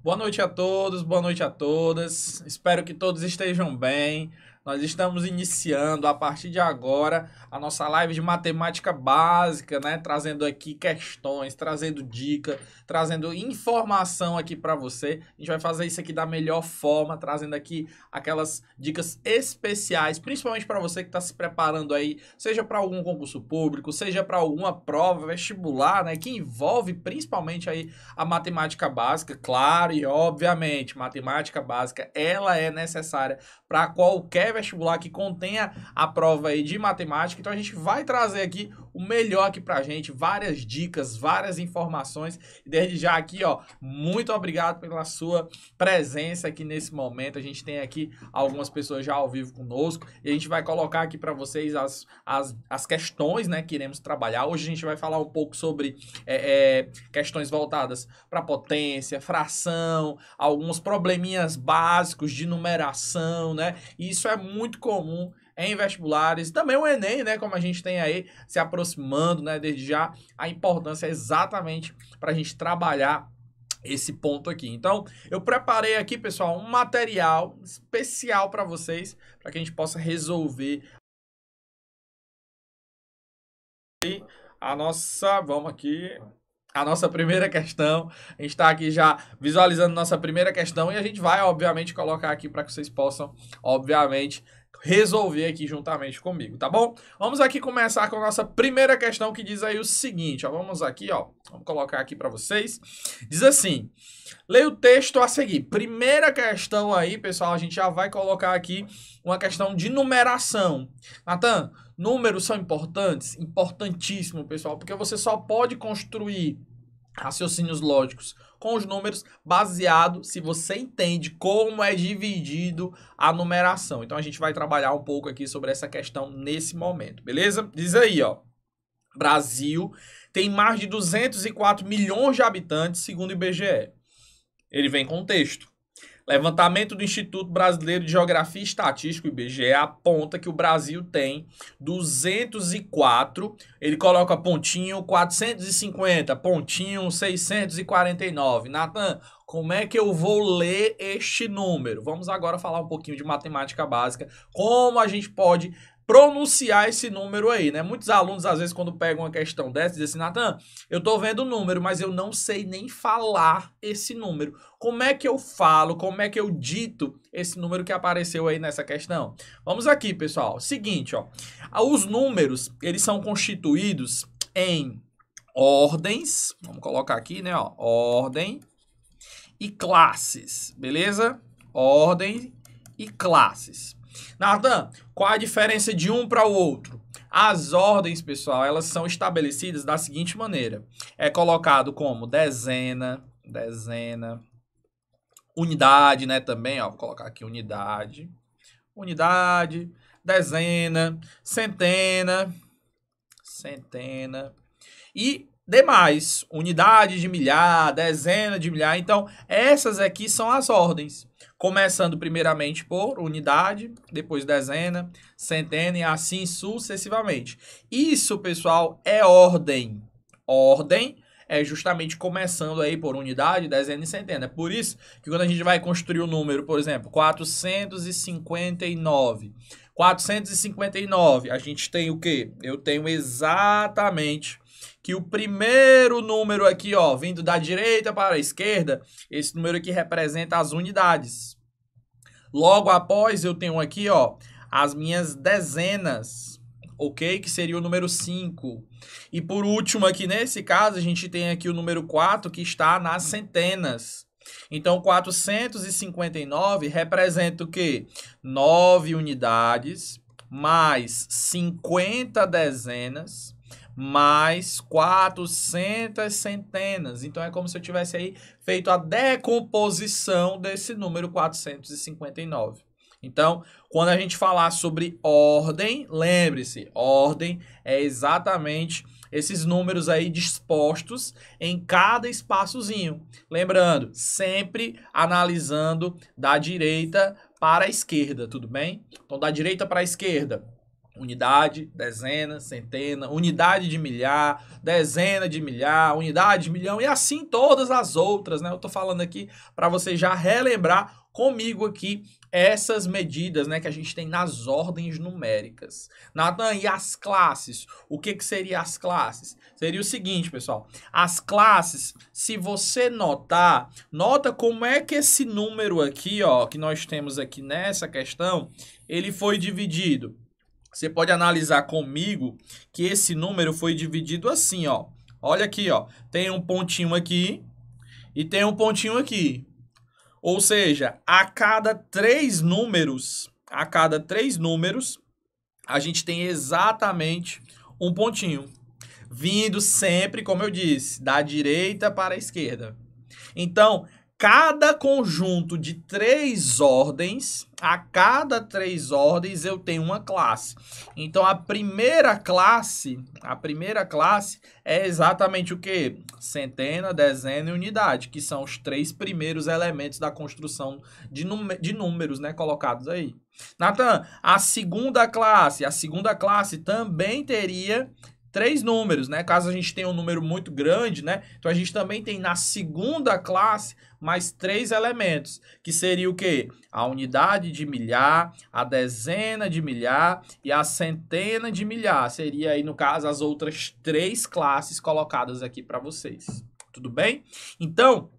Boa noite a todos, boa noite a todas. Espero que todos estejam bem. Nós estamos iniciando a partir de agora a nossa live de matemática básica, né? Trazendo aqui questões, trazendo dica, trazendo informação aqui para você. A gente vai fazer isso aqui da melhor forma, trazendo aqui aquelas dicas especiais, principalmente para você que está se preparando aí, seja para algum concurso público, seja para alguma prova vestibular, né? Que envolve principalmente aí a matemática básica, claro, e obviamente, matemática básica, ela é necessária para qualquer vestibular que contenha a prova aí de matemática. Então a gente vai trazer aqui o melhor aqui pra gente, várias dicas, várias informações. E desde já aqui, ó, muito obrigado pela sua presença aqui nesse momento. A gente tem aqui algumas pessoas já ao vivo conosco e a gente vai colocar aqui para vocês as questões, né, que iremos trabalhar. Hoje a gente vai falar um pouco sobre questões voltadas para potência, fração, alguns probleminhas básicos de numeração, né? E isso é muito comum em vestibulares, também o Enem, né, como a gente tem aí se aproximando, né, desde já, a importância é exatamente para a gente trabalhar esse ponto aqui. Então, eu preparei aqui, pessoal, um material especial para vocês, para que a gente possa resolver vamos aqui, a nossa primeira questão. A gente está aqui já visualizando nossa primeira questão e a gente vai, obviamente, colocar aqui para que vocês possam, obviamente, resolver aqui juntamente comigo, tá bom? Vamos aqui começar com a nossa primeira questão que diz aí o seguinte, ó, vamos aqui, ó, vamos colocar aqui para vocês. Diz assim: leia o texto a seguir. Primeira questão aí, pessoal, a gente já vai colocar aqui uma questão de numeração. Natan, números são importantes? Importantíssimo, pessoal, porque você só pode construir raciocínios lógicos com os números baseado se você entende como é dividido a numeração. Então a gente vai trabalhar um pouco aqui sobre essa questão nesse momento, beleza? Diz aí, ó. Brasil tem mais de 204 milhões de habitantes, segundo o IBGE. Ele vem com o texto. Levantamento do Instituto Brasileiro de Geografia e Estatística, o IBGE, aponta que o Brasil tem 204, ele coloca pontinho 450, pontinho 649. Natan, como é que eu vou ler este número? Vamos agora falar um pouquinho de matemática básica, como a gente pode pronunciar esse número aí, né? Muitos alunos, às vezes, quando pegam uma questão dessa, dizem assim, Natan, eu tô vendo o número, mas eu não sei nem falar esse número. Como é que eu falo, como é que eu dito esse número que apareceu aí nessa questão? Vamos aqui, pessoal. Seguinte, ó. Os números, eles são constituídos em ordens, vamos colocar aqui, né, ó, ordem e classes, beleza? Ordem e classes. Natan, qual a diferença de um para o outro? As ordens, pessoal, elas são estabelecidas da seguinte maneira. É colocado como dezena, unidade, né, também, ó, vou colocar aqui unidade, dezena, centena e demais, unidade de milhar, dezena de milhar. Então, essas aqui são as ordens. Começando primeiramente por unidade, depois dezena, centena e assim sucessivamente. Isso, pessoal, é ordem. Ordem é justamente começando aí por unidade, dezena e centena. É por isso que quando a gente vai construir o número, por exemplo, 459. 459, a gente tem o quê? Eu tenho exatamente que o primeiro número aqui, ó, vindo da direita para a esquerda, esse número aqui representa as unidades. Logo após eu tenho aqui, ó, as minhas dezenas, ok? Que seria o número 5. E por último aqui, nesse caso, a gente tem aqui o número 4, que está nas centenas. Então, 459 representa o quê? 9 unidades, mais 50 dezenas, mais 400 centenas. Então, é como se eu tivesse aí feito a decomposição desse número 459. Então, quando a gente falar sobre ordem, lembre-se, ordem é exatamente esses números aí dispostos em cada espaçozinho. Lembrando, sempre analisando da direita para a esquerda, tudo bem? Então, da direita para a esquerda, Unidade, dezena, centena, unidade de milhar, dezena de milhar, unidade de milhão e assim todas as outras, né? Eu tô falando aqui para você já relembrar comigo aqui essas medidas, né, que a gente tem nas ordens numéricas. Nathan, e as classes? O que que seria as classes? Seria o seguinte, pessoal. As classes, se você notar, nota como é que esse número aqui, ó, que nós temos aqui nessa questão, ele foi dividido. Você pode analisar comigo que esse número foi dividido assim, ó. Olha aqui, ó. Tem um pontinho aqui e tem um pontinho aqui. Ou seja, a cada três números, a gente tem exatamente um pontinho. Vindo sempre, como eu disse, da direita para a esquerda. Então, cada conjunto de três ordens, a cada três ordens eu tenho uma classe. Então, a primeira classe é exatamente o quê? Centena, dezena e unidade, que são os três primeiros elementos da construção de números, né, colocados aí. Nathan, a segunda classe também teria três números, né? Caso a gente tenha um número muito grande, né? Então a gente também tem na segunda classe mais três elementos, que seria o quê? A unidade de milhar, a dezena de milhar e a centena de milhar. Seria aí, no caso, as outras três classes colocadas aqui para vocês. Tudo bem? Então,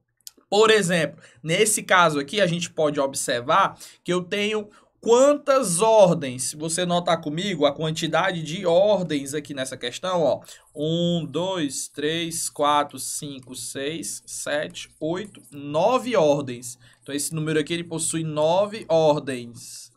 por exemplo, nesse caso aqui, a gente pode observar que eu tenho quantas ordens? Se você notar comigo, a quantidade de ordens aqui nessa questão, ó. 1, 2, 3, 4, 5, 6, 7, 8, 9 ordens. Então, esse número aqui, ele possui 9 ordens.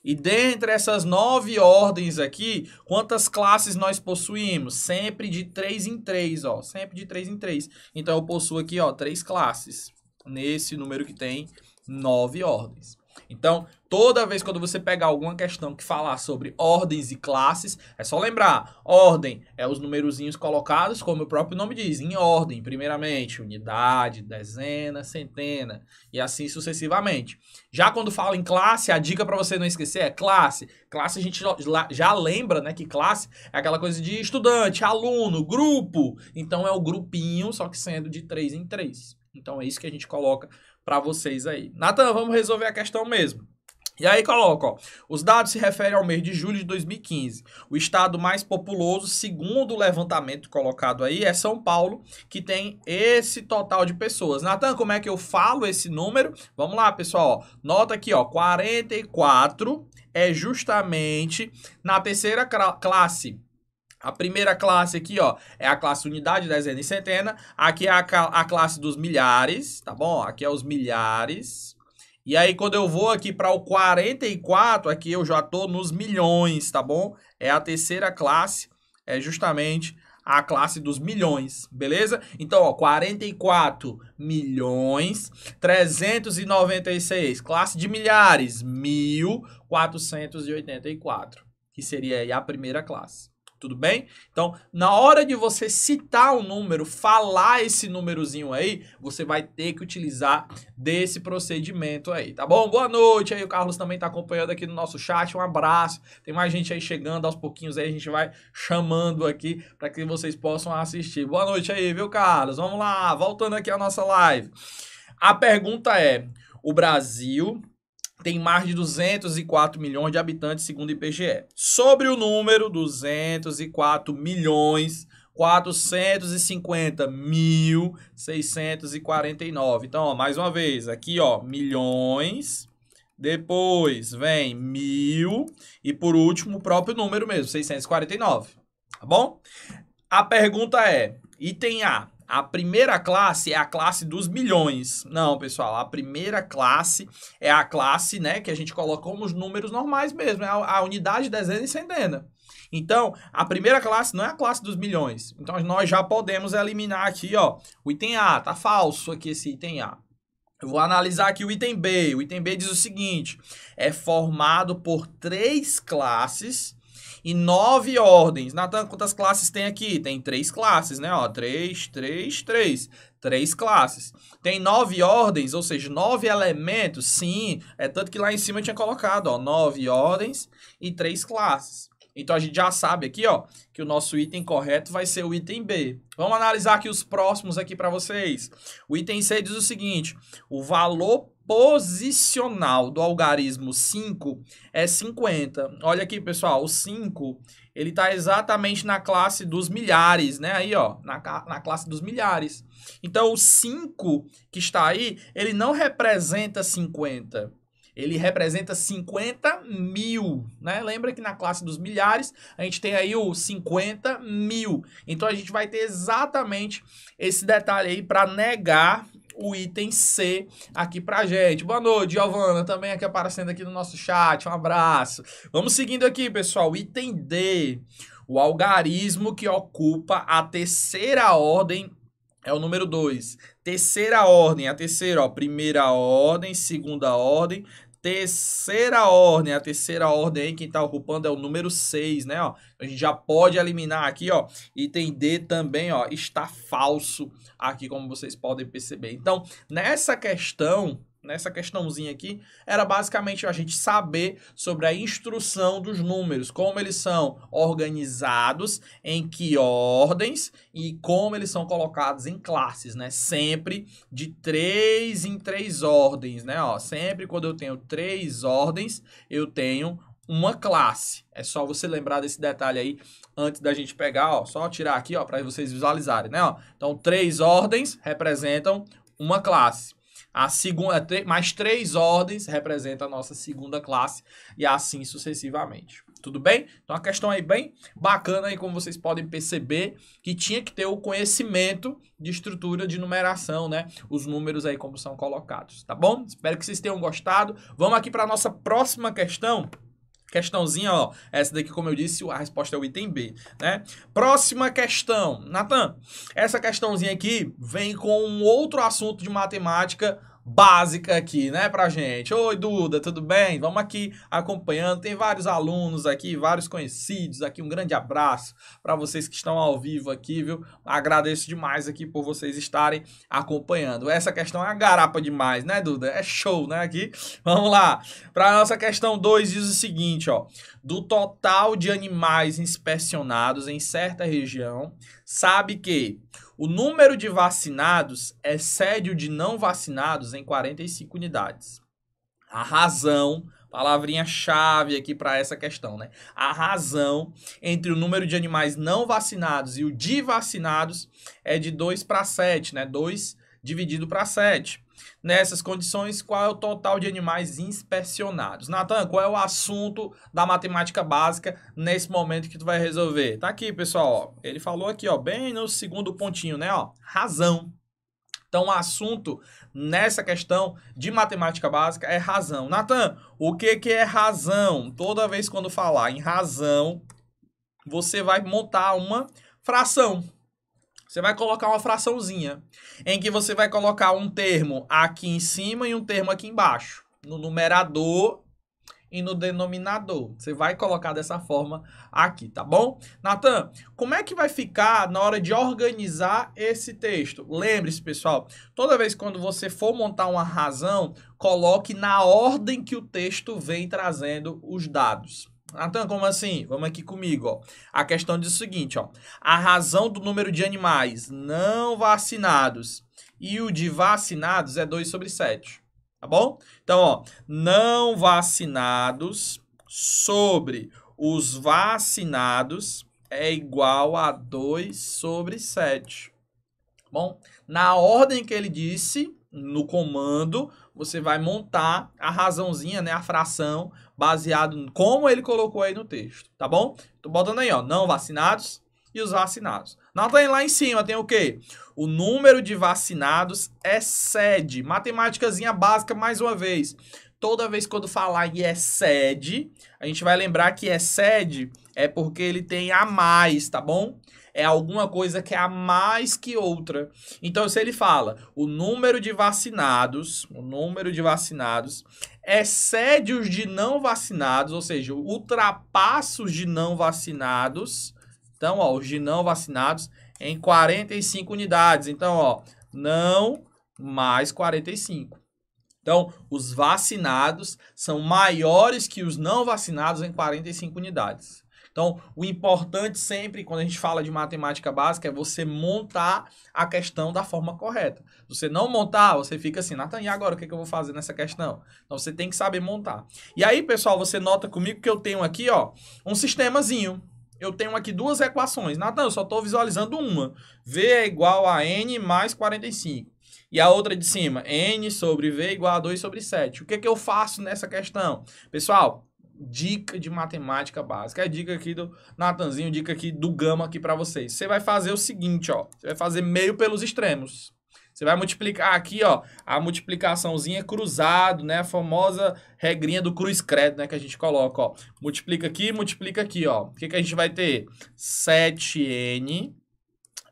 E dentre essas 9 ordens aqui, quantas classes nós possuímos? Sempre de 3 em 3, ó. Sempre de 3 em 3. Então, eu possuo aqui, ó, 3 classes. Nesse número que tem 9 ordens. Então, toda vez quando você pegar alguma questão que falar sobre ordens e classes, é só lembrar, ordem é os numerozinhos colocados, como o próprio nome diz, em ordem, primeiramente, unidade, dezena, centena, e assim sucessivamente. Já quando fala em classe, a dica para você não esquecer é classe. Classe a gente já lembra, né, que classe é aquela coisa de estudante, aluno, grupo. Então, é o grupinho, só que sendo de 3 em 3. Então, é isso que a gente coloca para vocês aí. Nathan, vamos resolver a questão mesmo. E aí coloca, ó, os dados se referem ao mês de julho de 2015. O estado mais populoso, segundo o levantamento colocado aí, é São Paulo, que tem esse total de pessoas. Nathan, como é que eu falo esse número? Vamos lá, pessoal. Ó, nota aqui, ó, 44 é justamente na terceira classe. A primeira classe aqui, ó, é a classe unidade, dezena e centena. Aqui é a classe dos milhares, tá bom? Aqui é os milhares. E aí, quando eu vou aqui para o 44, aqui eu já tô nos milhões, tá bom? É a terceira classe, é justamente a classe dos milhões, beleza? Então, ó, 44 milhões, 396, classe de milhares, 1484, que seria aí a primeira classe. Tudo bem? Então, na hora de você citar um número, falar esse númerozinho aí, você vai ter que utilizar desse procedimento aí, tá bom? Boa noite aí, o Carlos também tá acompanhando aqui no nosso chat, um abraço. Tem mais gente aí chegando, aos pouquinhos aí a gente vai chamando aqui para que vocês possam assistir. Boa noite aí, viu, Carlos? Vamos lá, voltando aqui à nossa live. A pergunta é, o Brasil tem mais de 204 milhões de habitantes, segundo o IBGE. Sobre o número 204 milhões 450.649. Então, ó, mais uma vez, aqui, ó, milhões, depois vem mil e por último o próprio número mesmo, 649. Tá bom? A pergunta é, item A. A primeira classe é a classe dos milhões. Não, pessoal, a primeira classe é a classe, né, que a gente coloca como os números normais mesmo, é a unidade, dezena e centena. Então, a primeira classe não é a classe dos milhões. Então, nós já podemos eliminar aqui, ó, o item A. Tá falso aqui esse item A. Eu vou analisar aqui o item B. O item B diz o seguinte, é formado por 3 classes e 9 ordens. Nathan, quantas classes tem aqui? Tem 3 classes, né? Ó, 3, 3, 3. 3 classes. Tem 9 ordens, ou seja, 9 elementos? Sim, é tanto que lá em cima eu tinha colocado, ó, 9 ordens e 3 classes. Então, a gente já sabe aqui, ó, que o nosso item correto vai ser o item B. Vamos analisar aqui os próximos aqui para vocês. O item C diz o seguinte: o valor posicional do algarismo 5 é 50. Olha aqui, pessoal, o 5, ele está exatamente na classe dos milhares, né? Aí, ó, na classe dos milhares. Então, o 5 que está aí, ele não representa 50. Ele representa 50 mil, né? Lembra que na classe dos milhares, a gente tem aí o 50 mil. Então, a gente vai ter exatamente esse detalhe aí para negar o item C aqui pra gente. Boa noite, Giovana, também aqui aparecendo aqui no nosso chat, um abraço. Vamos seguindo aqui, pessoal, item D, o algarismo que ocupa a terceira ordem é o número 2. Terceira ordem, a terceira, ó, primeira ordem, segunda ordem, terceira ordem. A terceira ordem aí, quem está ocupando é o número 6, né? Ó, a gente já pode eliminar aqui, ó. Item D também, ó, está falso aqui, como vocês podem perceber. Então, nessa questãozinha aqui, era basicamente a gente saber sobre a instrução dos números, como eles são organizados, em que ordens e como eles são colocados em classes, né? Sempre de 3 em 3 ordens, né? Ó, sempre quando eu tenho 3 ordens, eu tenho uma classe. É só você lembrar desse detalhe aí antes da gente pegar, ó, só tirar aqui, ó, para vocês visualizarem, né? Ó. Então, 3 ordens representam uma classe. A segunda, mais 3 ordens representam a nossa segunda classe e assim sucessivamente. Tudo bem? Então, a questão aí bem bacana aí, como vocês podem perceber, que tinha que ter o conhecimento de estrutura de numeração, né? Os números aí como são colocados, tá bom? Espero que vocês tenham gostado. Vamos aqui para a nossa próxima questão. Questãozinha, ó, essa daqui, como eu disse, a resposta é o item B, né? Próxima questão. Natan, essa questãozinha aqui vem com um outro assunto de matemática básica aqui, né, pra gente. Oi, Duda, tudo bem? Vamos aqui acompanhando. Tem vários alunos aqui, vários conhecidos aqui. Um grande abraço para vocês que estão ao vivo aqui, viu? Agradeço demais aqui por vocês estarem acompanhando. Essa questão é garapa demais, né, Duda? É show, né, aqui. Vamos lá. Para nossa questão 2 diz o seguinte, ó: do total de animais inspecionados em certa região, sabe que o número de vacinados excede o de não vacinados em 45 unidades. A razão, palavrinha-chave aqui para essa questão, né? A razão entre o número de animais não vacinados e o de vacinados é de 2 para 7, né? 2 dividido para 7. Nessas condições, qual é o total de animais inspecionados? Natan, qual é o assunto da matemática básica nesse momento que tu vai resolver? Tá aqui, pessoal, ó. Ele falou aqui, ó, bem no segundo pontinho, né, ó, razão. Então, o assunto nessa questão de matemática básica é razão. Natan, o que é razão? Toda vez quando falar em razão, você vai montar uma fração. Você vai colocar uma fraçãozinha, em que você vai colocar um termo aqui em cima e um termo aqui embaixo, no numerador e no denominador. Você vai colocar dessa forma aqui, tá bom? Natan, como é que vai ficar na hora de organizar esse texto? Lembre-se, pessoal, toda vez quando você for montar uma razão, coloque na ordem que o texto vem trazendo os dados. Natan, como assim? Vamos aqui comigo, ó. A questão diz o seguinte, ó: a razão do número de animais não vacinados e o de vacinados é 2 sobre 7, tá bom? Então, ó, não vacinados sobre os vacinados é igual a 2 sobre 7, tá bom? Na ordem que ele disse, no comando, você vai montar a razãozinha, né, a fração, baseado em como ele colocou aí no texto, tá bom? Tô botando aí, ó, não vacinados e os vacinados. Lá em cima tem o quê? O número de vacinados excede. Matemáticazinha básica mais uma vez. Toda vez quando falar em excede, a gente vai lembrar que excede é porque ele tem a mais, tá bom? É alguma coisa que é a mais que outra. Então, se ele fala o número de vacinados excede os de não vacinados, ou seja, ultrapassa os de não vacinados. Então, ó, os de não vacinados em 45 unidades. Então, ó, não mais 45. Então, os vacinados são maiores que os não vacinados em 45 unidades. Então, Então, o importante sempre, quando a gente fala de matemática básica, é você montar a questão da forma correta. Se você não montar, você fica assim, Nathan, e agora o que eu vou fazer nessa questão? Então, você tem que saber montar. E aí, pessoal, você nota comigo que eu tenho aqui, ó, um sistemazinho. Eu tenho aqui duas equações. Nathan, eu só estou visualizando uma. V é igual a N mais 45. E a outra de cima, N sobre V igual a 2 sobre 7. O que eu faço nessa questão? Pessoal, dica de matemática básica. É dica aqui do Nathanzinho, dica aqui do Gama aqui para vocês. Você vai fazer o seguinte, ó. Você vai fazer meio pelos extremos. Você vai multiplicar aqui, ó, a multiplicaçãozinha cruzado, né? A famosa regrinha do cruz-credo, né? Que a gente coloca, ó. Multiplica aqui, ó. O que a gente vai ter? 7n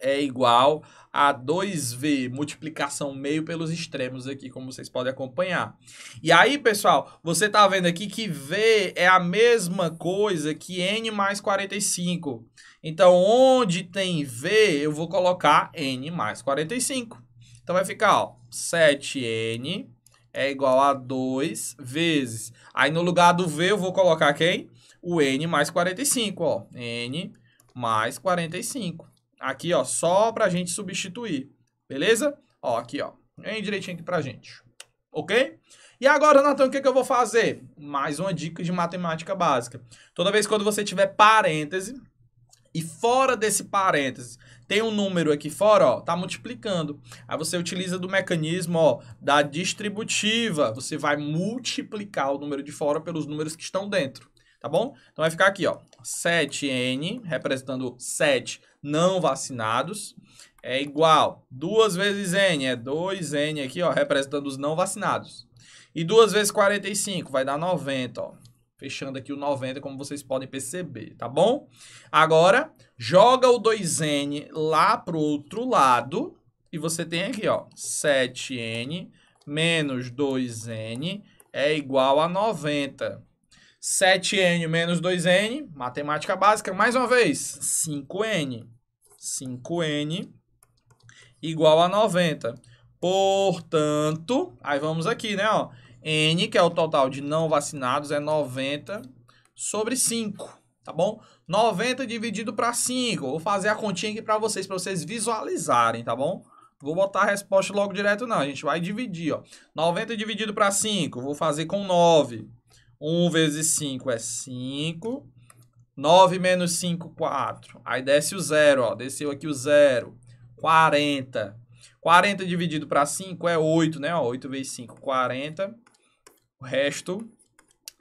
é igual a 2v, multiplicação meio pelos extremos aqui, como vocês podem acompanhar. E aí, pessoal, você tá vendo aqui que v é a mesma coisa que n mais 45. Então, onde tem v, eu vou colocar n mais 45. Então, vai ficar, ó, 7n é igual a 2 vezes. Aí, no lugar do v, eu vou colocar quem? O n mais 45, ó. N mais 45. Aqui, ó, só pra gente substituir. Beleza? Ó, aqui, ó. Bem direitinho aqui pra gente. Ok? E agora, Nathan, o que eu vou fazer? Mais uma dica de matemática básica. Toda vez quando você tiver parêntese e fora desse parêntese tem um número aqui fora, ó, tá multiplicando. Aí você utiliza do mecanismo, ó, da distributiva. Você vai multiplicar o número de fora pelos números que estão dentro, tá bom? Então vai ficar aqui, ó, 7n, representando 7 não vacinados, é igual 2 vezes n, é 2n aqui, ó, representando os não vacinados. E 2 vezes 45 vai dar 90, ó. Fechando aqui o 90, como vocês podem perceber, tá bom? Agora, joga o 2n lá pro outro lado. E você tem aqui, ó, 7n menos 2n é igual a 90. 7n menos 2n, matemática básica, mais uma vez, 5n. 5n igual a 90. Portanto, aí vamos aqui, né, ó. N, que é o total de não vacinados, é 90 sobre 5, tá bom? 90 dividido para 5. Vou fazer a continha aqui para vocês visualizarem, tá bom? Vou botar a resposta logo direto, não. A gente vai dividir, ó. 90 dividido para 5, vou fazer com 9. 1 vezes 5 é 5. 9 menos 5, 4. Aí desce o 0, ó. Desceu aqui o 0. 40. 40 dividido para 5 é 8, né? Ó, 8 vezes 5, 40. O resto,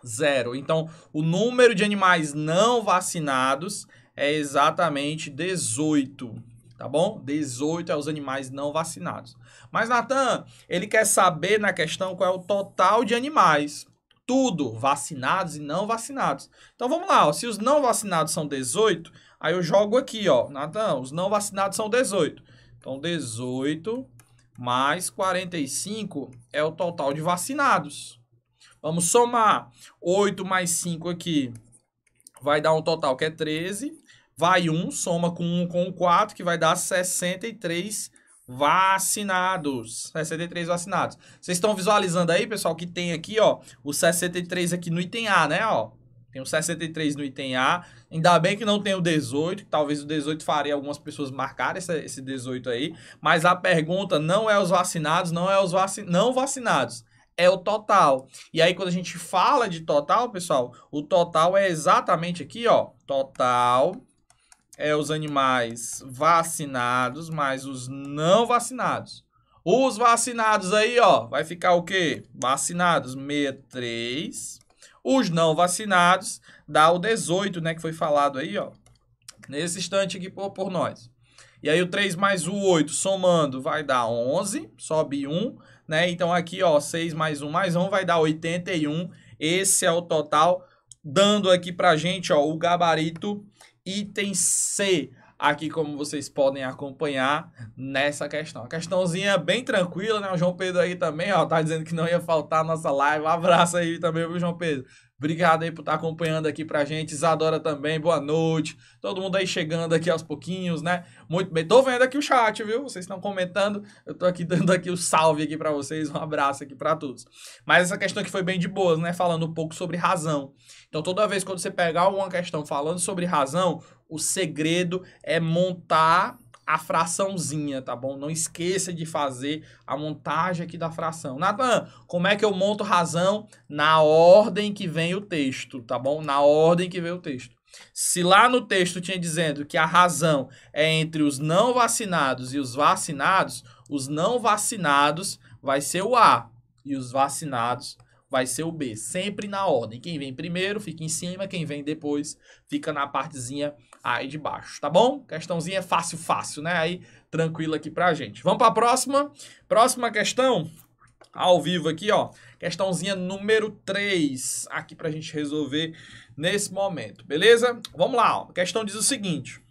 0. Então, o número de animais não vacinados é exatamente 18, tá bom? 18 é os animais não vacinados. Mas, Nathan, ele quer saber na questão qual é o total de animais. Tudo, vacinados e não vacinados. Então, vamos lá, ó. Se os não vacinados são 18, aí eu jogo aqui, ó. Nathan, os não vacinados são 18. Então, 18 mais 45 é o total de vacinados. Vamos somar 8 mais 5 aqui. Vai dar um total que é 13. Vai 1, soma com 1 com 4, que vai dar 63 vacinados. 63 vacinados. Vocês estão visualizando aí, pessoal, que tem aqui, ó, o 63 aqui no item A, né, ó. Tem o 63 no item A. Ainda bem que não tem o 18, que talvez o 18 faria algumas pessoas marcarem esse 18 aí. Mas a pergunta não é os vacinados, não é os não vacinados. É o total. E aí, quando a gente fala de total, pessoal, o total é exatamente aqui, ó. Total é os animais vacinados mais os não vacinados. Os vacinados aí, ó, vai ficar o quê? Vacinados, 63. Os não vacinados dá o 18, né, que foi falado aí, ó. Nesse instante aqui por nós. E aí o 3 mais o 8, somando, vai dar 11, sobe 1, né? Então aqui, ó, 6 mais 1 mais 1 vai dar 81. Esse é o total, dando aqui pra gente, ó, o gabarito item C. Aqui, como vocês podem acompanhar nessa questão. A questãozinha bem tranquila, né? O João Pedro aí também, ó, tá dizendo que não ia faltar a nossa live. Um abraço aí também pro João Pedro. Obrigado aí por estar acompanhando aqui pra gente. Isadora também, boa noite. Todo mundo aí chegando aqui aos pouquinhos, né? Muito bem. Tô vendo aqui o chat, viu? Vocês estão comentando. Eu tô aqui dando aqui o salve aqui pra vocês. Um abraço aqui pra todos. Mas essa questão aqui foi bem de boas, né? Falando um pouco sobre razão. Então, toda vez quando você pegar uma questão falando sobre razão, o segredo é montar a fraçãozinha, tá bom? Não esqueça de fazer a montagem aqui da fração. Nathan, como é que eu monto razão? Na ordem que vem o texto, tá bom? Na ordem que vem o texto. Se lá no texto tinha dizendo que a razão é entre os não vacinados e os vacinados, os não vacinados vai ser o A e os vacinados vai ser o B. Sempre na ordem. Quem vem primeiro fica em cima, quem vem depois fica na partezinha aí de baixo, tá bom? Questãozinha fácil, fácil, né? Aí, tranquilo aqui pra gente. Vamos pra próxima? Próxima questão, ao vivo aqui, ó. Questãozinha número 3, aqui pra gente resolver nesse momento, beleza? Vamos lá, ó. A questão diz o seguinte.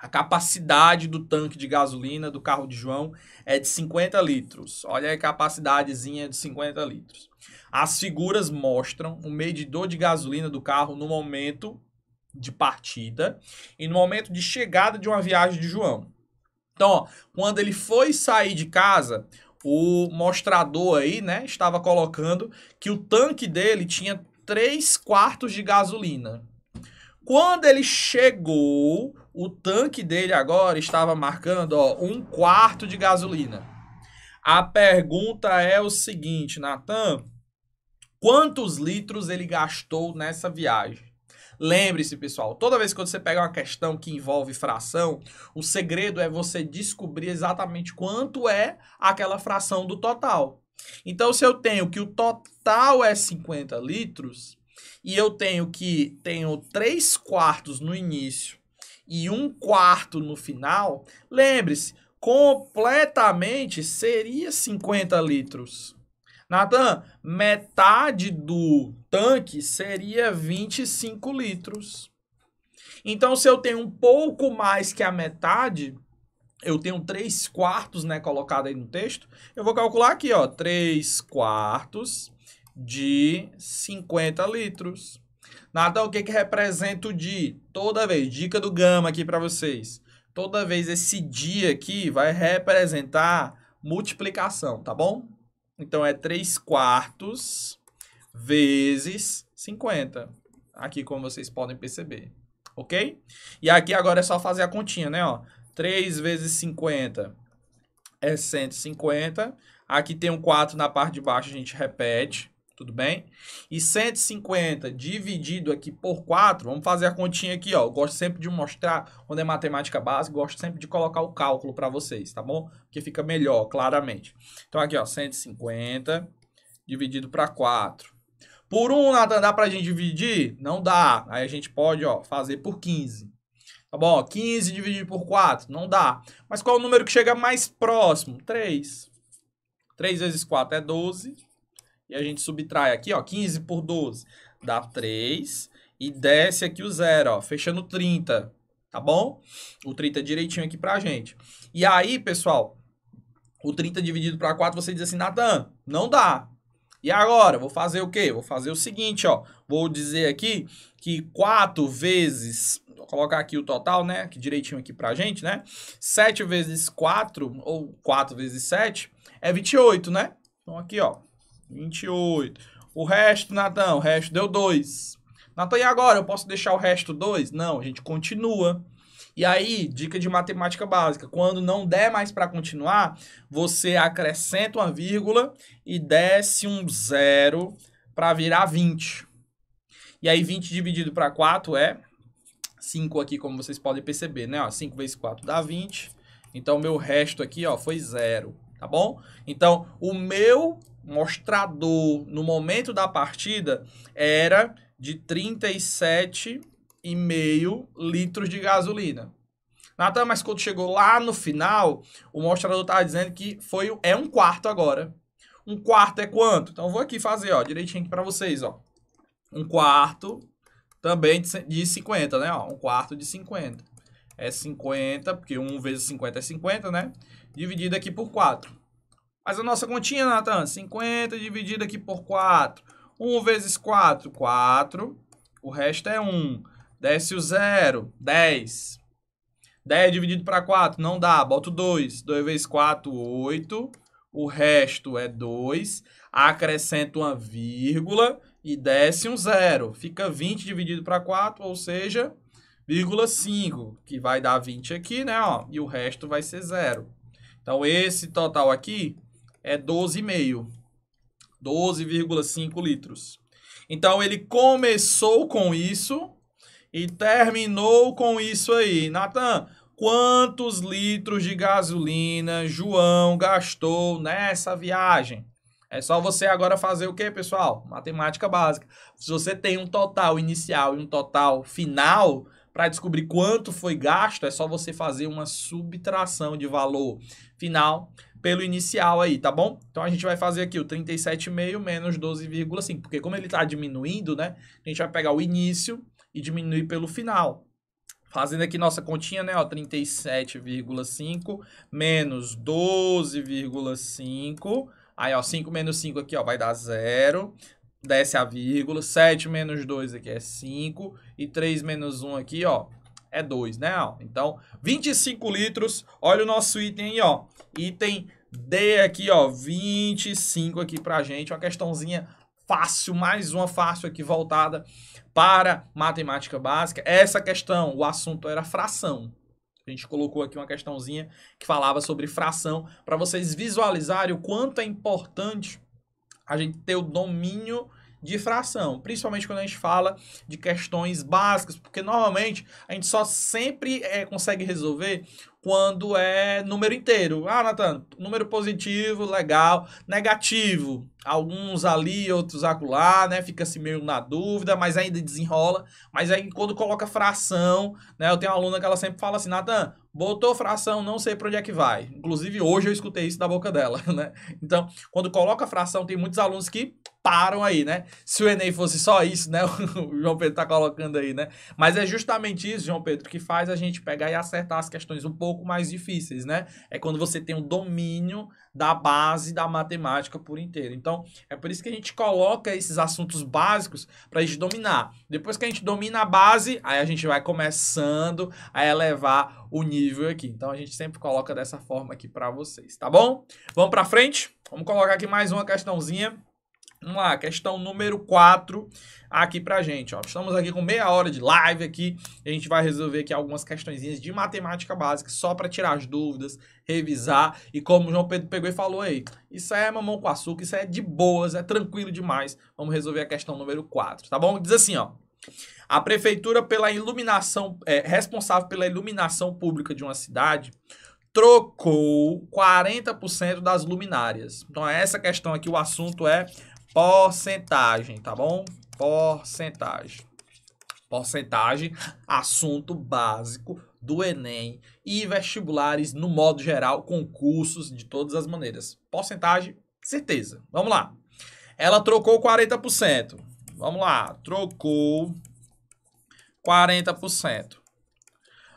A capacidade do tanque de gasolina do carro de João é de 50 litros. Olha a capacidadezinha de 50 litros. As figuras mostram o medidor de gasolina do carro no momento de partida e no momento de chegada de uma viagem de João. Então, ó, quando ele foi sair de casa, o mostrador aí, né, estava colocando que o tanque dele tinha 3/4 de gasolina. Quando ele chegou, o tanque dele agora estava marcando, ó, 1/4 de gasolina. A pergunta é o seguinte, Nathan, quantos litros ele gastou nessa viagem? Lembre-se, pessoal, toda vez que você pega uma questão que envolve fração, o segredo é você descobrir exatamente quanto é aquela fração do total. Então, se eu tenho que o total é 50 litros e eu tenho 3/4 no início e 1/4 no final, lembre-se, completamente seria 50 litros. Nathan, metade do tanque seria 25 litros. Então, se eu tenho um pouco mais que a metade, eu tenho 3/4, né, colocado aí no texto, eu vou calcular aqui, ó, 3/4 de 50 litros. Nathan, o que representa o di? Toda vez, dica do Gama aqui para vocês. Toda vez esse dia aqui vai representar multiplicação, tá bom? Então, é 3/4 vezes 50. Aqui, como vocês podem perceber. Ok? E aqui agora é só fazer a continha, né? Ó, 3 vezes 50 é 150. Aqui tem um 4 na parte de baixo, a gente repete. Tudo bem? E 150 dividido aqui por 4, vamos fazer a continha aqui, ó. Eu gosto sempre de mostrar, quando é matemática básica, gosto sempre de colocar o cálculo para vocês, tá bom? Porque fica melhor, claramente. Então aqui, ó, 150 dividido para 4. Por 1, Nathan, dá pra gente dividir? Não dá. Aí a gente pode, ó, fazer por 15. Tá bom? 15 dividido por 4, não dá. Mas qual é o número que chega mais próximo? 3. 3 vezes 4 é 12. E a gente subtrai aqui, ó, 15 por 12 dá 3. E desce aqui o 0, ó, fechando 30, tá bom? O 30 direitinho aqui pra gente. E aí, pessoal, o 30 dividido para 4, você diz assim, Nathan, não dá. E agora, vou fazer o quê? Vou fazer o seguinte, ó. Vou dizer aqui que 4 vezes... Vou colocar aqui o total, né? Aqui direitinho aqui pra gente, né? 7 vezes 4, ou 4 vezes 7, é 28, né? Então aqui, ó. 28. O resto, Nathan, o resto deu 2. Nathan, e agora? Eu posso deixar o resto 2? Não, a gente continua. E aí, dica de matemática básica, quando não der mais para continuar, você acrescenta uma vírgula e desce um 0 para virar 20. E aí, 20 dividido para 4 é 5 aqui, como vocês podem perceber, né? Ó, 5 vezes 4 dá 20. Então, o meu resto aqui, ó, foi 0, tá bom? Então, o meu mostrador no momento da partida era de 37,5 litros de gasolina. Nathan, mas quando chegou lá no final, o mostrador estava dizendo que é 1/4 agora. 1/4 é quanto? Então, eu vou aqui fazer, ó, direitinho aqui para vocês, ó. 1/4 também de 50, né? Ó, 1/4 de 50. É 50, porque 1 vezes 50 é 50, né? Dividido aqui por 4. Mas a nossa continha, Nathan, 50 dividido aqui por 4. 1 vezes 4, 4. O resto é 1. Desce o 0, 10. 10 dividido para 4, não dá. Boto 2. 2 vezes 4, 8. O resto é 2. Acrescento uma vírgula e desce um 0. Fica 20 dividido para 4, ou seja, vírgula 5, que vai dar 20 aqui, né? Ó, e o resto vai ser 0. Então, esse total aqui é 12,5. 12,5 litros. Então, ele começou com isso e terminou com isso aí. Natan, quantos litros de gasolina João gastou nessa viagem? É só você agora fazer o quê, pessoal? Matemática básica. Se você tem um total inicial e um total final, para descobrir quanto foi gasto, é só você fazer uma subtração de valor final pelo inicial aí, tá bom? Então, a gente vai fazer aqui o 37,5 menos 12,5, porque como ele está diminuindo, né? A gente vai pegar o início e diminuir pelo final. Fazendo aqui nossa continha, né? Ó, 37,5 menos 12,5. Aí, ó, 5 menos 5 aqui, ó, vai dar 0. Desce a vírgula. 7 menos 2 aqui é 5. E 3 menos 1 aqui, ó, é 2, né? Ó, então, 25 litros. Olha o nosso item aí, ó. Item D aqui, ó, 25 aqui pra gente. Uma questãozinha fácil, mais uma fácil aqui voltada para matemática básica. Essa questão, o assunto era fração. A gente colocou aqui uma questãozinha que falava sobre fração para vocês visualizarem o quanto é importante a gente ter o domínio de fração, principalmente quando a gente fala de questões básicas, porque normalmente a gente só sempre consegue resolver quando é número inteiro. Ah, Natan, número positivo, legal. Negativo, alguns ali, outros acolá, né? Fica-se meio na dúvida, mas ainda desenrola. Mas aí quando coloca fração, né? Eu tenho uma aluna que ela sempre fala assim, Natan, botou fração, não sei para onde é que vai. Inclusive, hoje eu escutei isso da boca dela, né? Então, quando coloca fração, tem muitos alunos que param aí, né? Se o Enem fosse só isso, né? O João Pedro tá colocando aí, né? Mas é justamente isso, João Pedro, que faz a gente pegar e acertar as questões um pouco mais difíceis, né? É quando você tem um domínio da base da matemática por inteiro. Então, é por isso que a gente coloca esses assuntos básicos para a gente dominar. Depois que a gente domina a base, aí a gente vai começando a elevar o nível aqui. Então, a gente sempre coloca dessa forma aqui para vocês, tá bom? Vamos para frente? Vamos colocar aqui mais uma questãozinha. Vamos lá, questão número 4 aqui pra gente, ó. Estamos aqui com meia hora de live aqui, e a gente vai resolver aqui algumas questõezinhas de matemática básica, só para tirar as dúvidas, revisar, e como o João Pedro pegou e falou aí, isso é mamão com açúcar, isso é de boas, é tranquilo demais. Vamos resolver a questão número 4, tá bom? Diz assim, ó. A prefeitura pela iluminação, responsável pela iluminação pública de uma cidade, trocou 40% das luminárias. Então, essa questão aqui, o assunto é porcentagem, tá bom? Porcentagem. Porcentagem, assunto básico do Enem e vestibulares no modo geral, concursos de todas as maneiras. Porcentagem, certeza. Vamos lá. Ela trocou 40%. Vamos lá. Trocou 40%.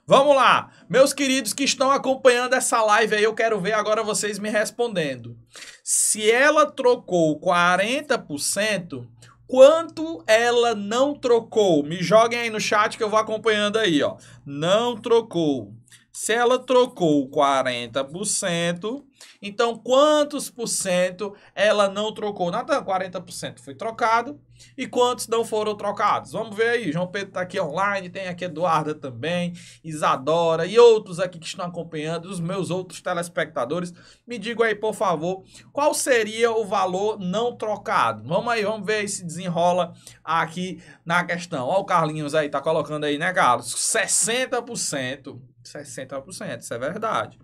Vamos lá, meus queridos que estão acompanhando essa live aí, eu quero ver agora vocês me respondendo. Se ela trocou 40%, quanto ela não trocou? Me joguem aí no chat que eu vou acompanhando aí, ó. Não trocou. Se ela trocou 40%, então quantos por cento ela não trocou? Nada, 40% foi trocado. E quantos não foram trocados? Vamos ver aí. João Pedro está aqui online, tem aqui Eduarda também, Isadora e outros aqui que estão acompanhando, os meus outros telespectadores. Me digam aí, por favor, qual seria o valor não trocado? Vamos aí, vamos ver aí se desenrola aqui na questão. Ó, o Carlinhos aí, tá colocando aí, né, Carlos? 60%. 60%, isso é verdade.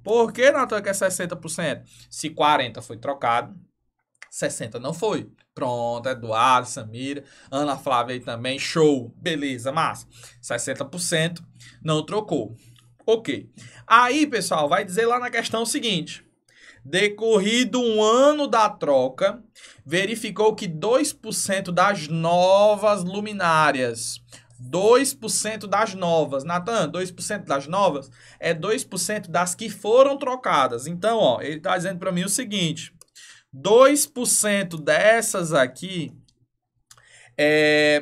Por que, Natan, que é 60%? Se 40% foi trocado, 60% não foi. Pronto, Eduardo, Samira, Ana Flávia aí também, show, beleza, massa. 60% não trocou. Ok. Aí, pessoal, vai dizer lá na questão o seguinte. Decorrido um ano da troca, verificou que 2% das novas luminárias... 2% das novas. Natan, 2% das novas é 2% das que foram trocadas. Então, ó, ele está dizendo para mim o seguinte. 2% dessas aqui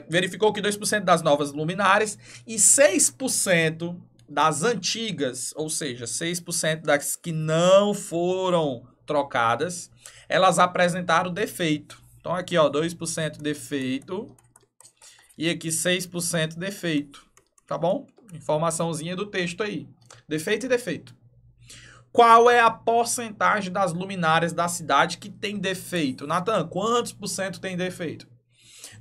verificou que 2% das novas luminárias e 6% das antigas, ou seja, 6% das que não foram trocadas, elas apresentaram defeito. Então aqui, ó, 2% defeito e aqui 6% defeito, tá bom? Informaçãozinha do texto aí. Defeito e defeito. Qual é a porcentagem das luminárias da cidade que tem defeito? Nathan, quantos por cento tem defeito?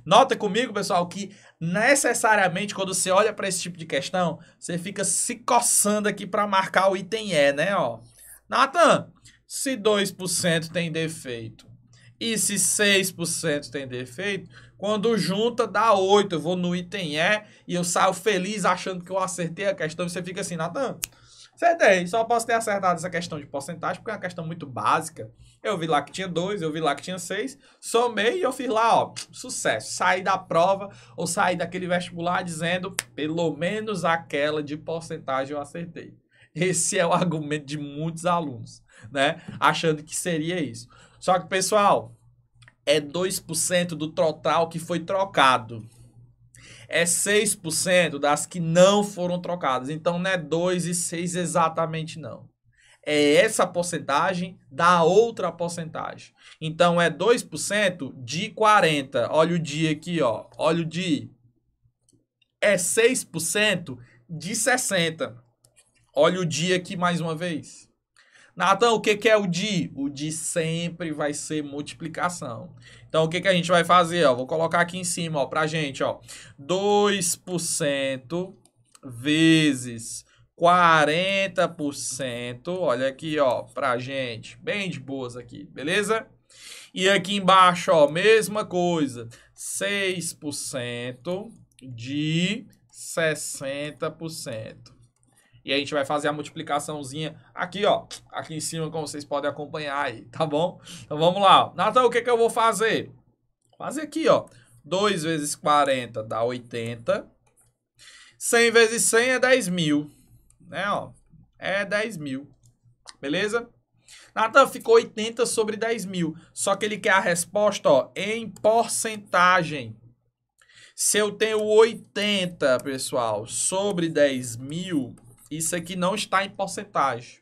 Nota comigo, pessoal, que necessariamente quando você olha para esse tipo de questão, você fica se coçando aqui para marcar o item E, né? Ó. Nathan, se 2% tem defeito e se 6% tem defeito, quando junta dá 8. Eu vou no item E e eu saio feliz achando que eu acertei a questão. E você fica assim, Nathan, acertei. Só posso ter acertado essa questão de porcentagem porque é uma questão muito básica. Eu vi lá que tinha 2, eu vi lá que tinha 6, somei e eu fiz lá, ó, sucesso. Saí da prova ou saí daquele vestibular dizendo, pelo menos aquela de porcentagem eu acertei. Esse é o argumento de muitos alunos, né? Achando que seria isso. Só que, pessoal, é 2% do total que foi trocado. É 6% das que não foram trocadas. Então, não é 2 e 6 exatamente, não. É essa porcentagem da outra porcentagem. Então, é 2% de 40. Olha o dia aqui, ó. Olha o dia. É 6% de 60. Olha o dia aqui mais uma vez. Nathan, o que é o DI? O DI sempre vai ser multiplicação. Então, o que a gente vai fazer? Ó, vou colocar aqui em cima, ó, pra gente, ó. 2% vezes 40%. Olha aqui, ó, pra gente. Bem de boas aqui, beleza? E aqui embaixo, ó, mesma coisa. 6% de 60%. E a gente vai fazer a multiplicaçãozinha aqui, ó. Aqui em cima, como vocês podem acompanhar aí, tá bom? Então vamos lá. Nathan, o que eu vou fazer? Fazer aqui, ó. 2 vezes 40 dá 80. 100 vezes 100 é 10 mil. Né, ó. É 10 mil. Beleza? Nathan, ficou 80 sobre 10 mil. Só que ele quer a resposta, ó, em porcentagem. Se eu tenho 80, pessoal, sobre 10 mil... Isso aqui não está em porcentagem.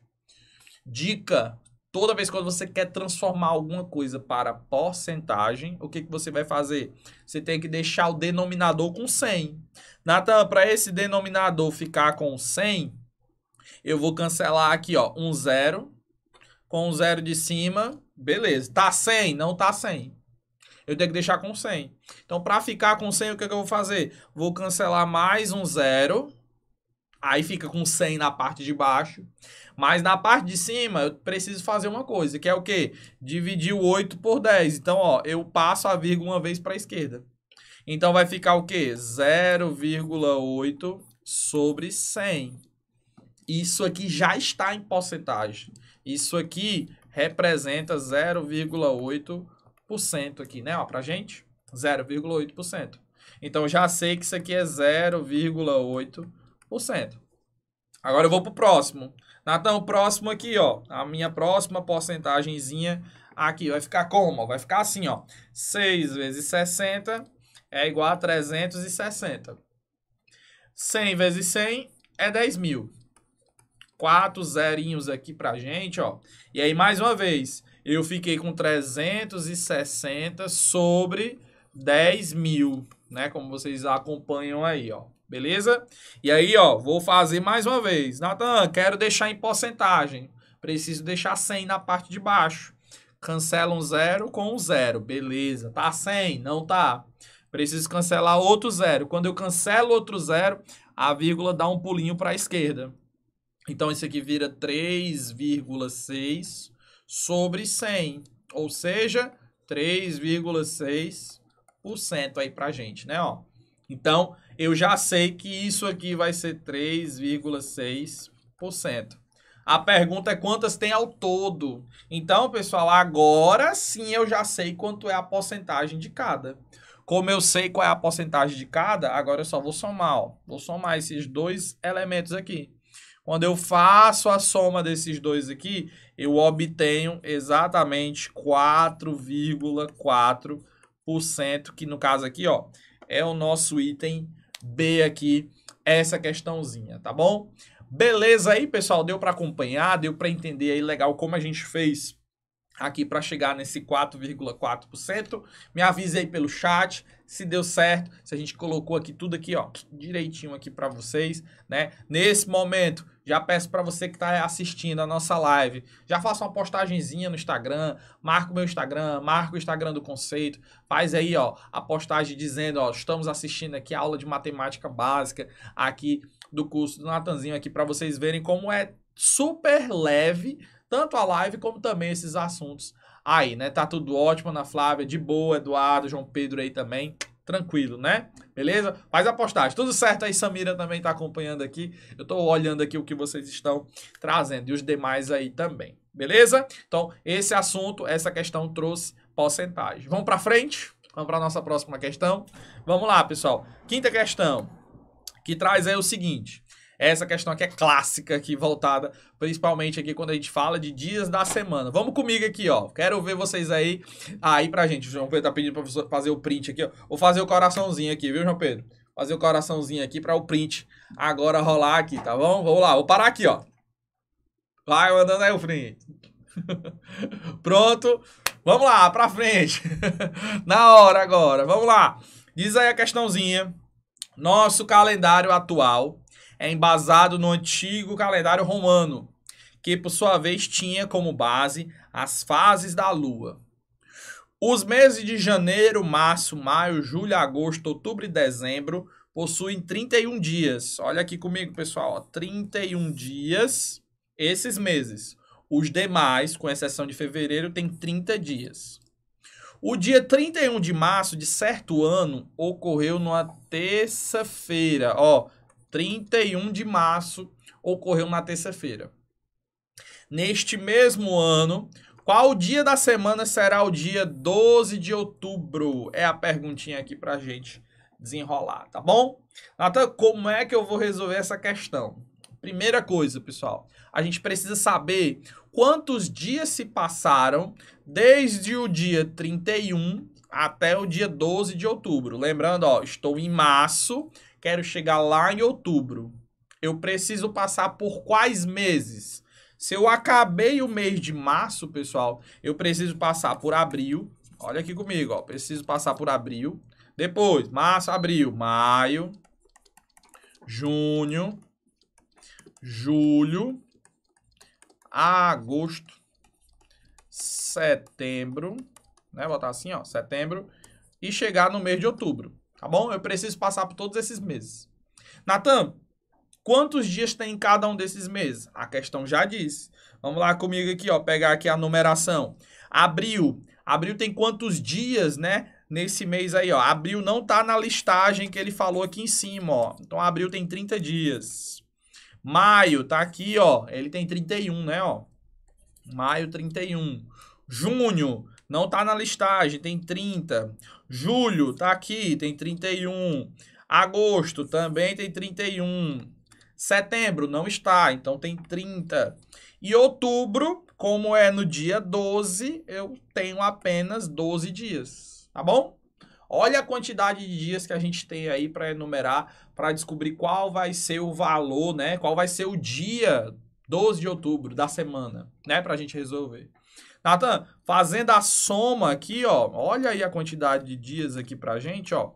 Dica, toda vez que você quer transformar alguma coisa para porcentagem, o que você vai fazer? Você tem que deixar o denominador com 100. Nathan, para esse denominador ficar com 100, eu vou cancelar aqui, ó, um zero, com o zero de cima, beleza. Tá 100? Não tá 100. Eu tenho que deixar com 100. Então, para ficar com 100, o que eu vou fazer? Vou cancelar mais um zero. Aí fica com 100 na parte de baixo. Mas na parte de cima, eu preciso fazer uma coisa, que é o quê? Dividir o 8 por 10. Então, ó, eu passo a vírgula uma vez para a esquerda. Então, vai ficar o quê? 0,8 sobre 100. Isso aqui já está em porcentagem. Isso aqui representa 0,8% aqui, né? Ó, pra gente, 0,8%. Então, já sei que isso aqui é 0,8%. Agora eu vou pro próximo. Nathan, o próximo aqui, ó. A minha próxima porcentagemzinha aqui vai ficar como? Vai ficar assim, ó. 6 vezes 60 é igual a 360. 100 vezes 100 é 10 mil. 4 zerinhos aqui pra gente, ó. E aí, mais uma vez, eu fiquei com 360 sobre 10 mil, né? Como vocês acompanham aí, ó. Beleza? E aí, ó, vou fazer mais uma vez. Nathan, quero deixar em porcentagem. Preciso deixar 100 na parte de baixo. Cancela um zero com um zero. Beleza. Tá 100? Não tá. Preciso cancelar outro zero. Quando eu cancelo outro zero, a vírgula dá um pulinho para a esquerda. Então, isso aqui vira 3,6 sobre 100. Ou seja, 3,6% aí pra gente, né, ó. Então, eu já sei que isso aqui vai ser 3,6%. A pergunta é quantas tem ao todo. Então, pessoal, agora sim eu já sei quanto é a porcentagem de cada. Como eu sei qual é a porcentagem de cada, agora eu só vou somar, ó. Vou somar esses dois elementos aqui. Quando eu faço a soma desses dois aqui, eu obtenho exatamente 4,4% que no caso aqui, ó, é o nosso item B aqui, essa questãozinha, tá bom? Beleza aí, pessoal? Deu para acompanhar, deu para entender aí legal como a gente fez aqui para chegar nesse 4,4%. Me avise aí pelo chat se deu certo, se a gente colocou aqui tudo aqui, ó, direitinho aqui para vocês, né? Nesse momento, já peço para você que está assistindo a nossa live, já faça uma postagenzinha no Instagram, marca o meu Instagram, marca o Instagram do Conceito, faz aí, ó, a postagem dizendo, ó, estamos assistindo aqui a aula de matemática básica aqui do curso do Natanzinho aqui para vocês verem como é super leve tanto a live como também esses assuntos aí, né? Tá tudo ótimo, Ana Flávia, de boa, Eduardo, João Pedro aí também, tranquilo, né? Beleza? Faz a postagem. Tudo certo aí, Samira também tá acompanhando aqui. Eu tô olhando aqui o que vocês estão trazendo e os demais aí também. Beleza? Então, esse assunto, essa questão trouxe porcentagem. Vamos pra frente? Vamos pra nossa próxima questão? Vamos lá, pessoal. Quinta questão, que traz aí o seguinte. Essa questão aqui é clássica, aqui, voltada principalmente aqui quando a gente fala de dias da semana. Vamos comigo aqui, ó. Quero ver vocês aí pra gente. O João Pedro tá pedindo pra fazer o print aqui, ó. Vou fazer o coraçãozinho aqui, viu, João Pedro? Fazer o coraçãozinho aqui para o print agora rolar aqui, tá bom? Vamos lá, vou parar aqui, ó. Vai mandando aí o print. Pronto. Vamos lá, pra frente. Na hora agora. Vamos lá. Diz aí a questãozinha. Nosso calendário atual é embasado no antigo calendário romano, que por sua vez tinha como base as fases da lua. Os meses de janeiro, março, maio, julho, agosto, outubro e dezembro possuem 31 dias. Olha aqui comigo, pessoal, ó, 31 dias esses meses. Os demais, com exceção de fevereiro, tem 30 dias. O dia 31 de março de certo ano ocorreu numa terça-feira, ó. 31 de março ocorreu na terça-feira. Neste mesmo ano, qual dia da semana será o dia 12 de outubro? É a perguntinha aqui pra gente desenrolar, tá bom? Natan, como é que eu vou resolver essa questão? Primeira coisa, pessoal, a gente precisa saber quantos dias se passaram desde o dia 31 até o dia 12 de outubro. Lembrando, ó, estou em março, quero chegar lá em outubro. Eu preciso passar por quais meses? Se eu acabei o mês de março, pessoal, eu preciso passar por abril. Olha aqui comigo, ó, preciso passar por abril. Depois, março, abril, maio, junho, julho, agosto, setembro, né? Botar assim, ó, setembro, e chegar no mês de outubro, tá bom? Eu preciso passar por todos esses meses. Natan, quantos dias tem em cada um desses meses? A questão já diz. Vamos lá comigo aqui, ó, pegar aqui a numeração. Abril. Abril tem quantos dias, né? Nesse mês aí, ó. Abril não tá na listagem que ele falou aqui em cima, ó. Então, abril tem 30 dias. Maio tá aqui, ó. Ele tem 31, né, ó. Maio, 31. Junho não tá na listagem, tem 30. Julho tá aqui, tem 31. Agosto também tem 31. Setembro não está, então tem 30. E outubro, como é no dia 12, eu tenho apenas 12 dias, tá bom? Olha a quantidade de dias que a gente tem aí para enumerar, para descobrir qual vai ser o valor, né? Qual vai ser o dia 12 de outubro da semana, né? Para a gente resolver. Natan, fazendo a soma aqui, ó, olha aí a quantidade de dias aqui pra gente, ó.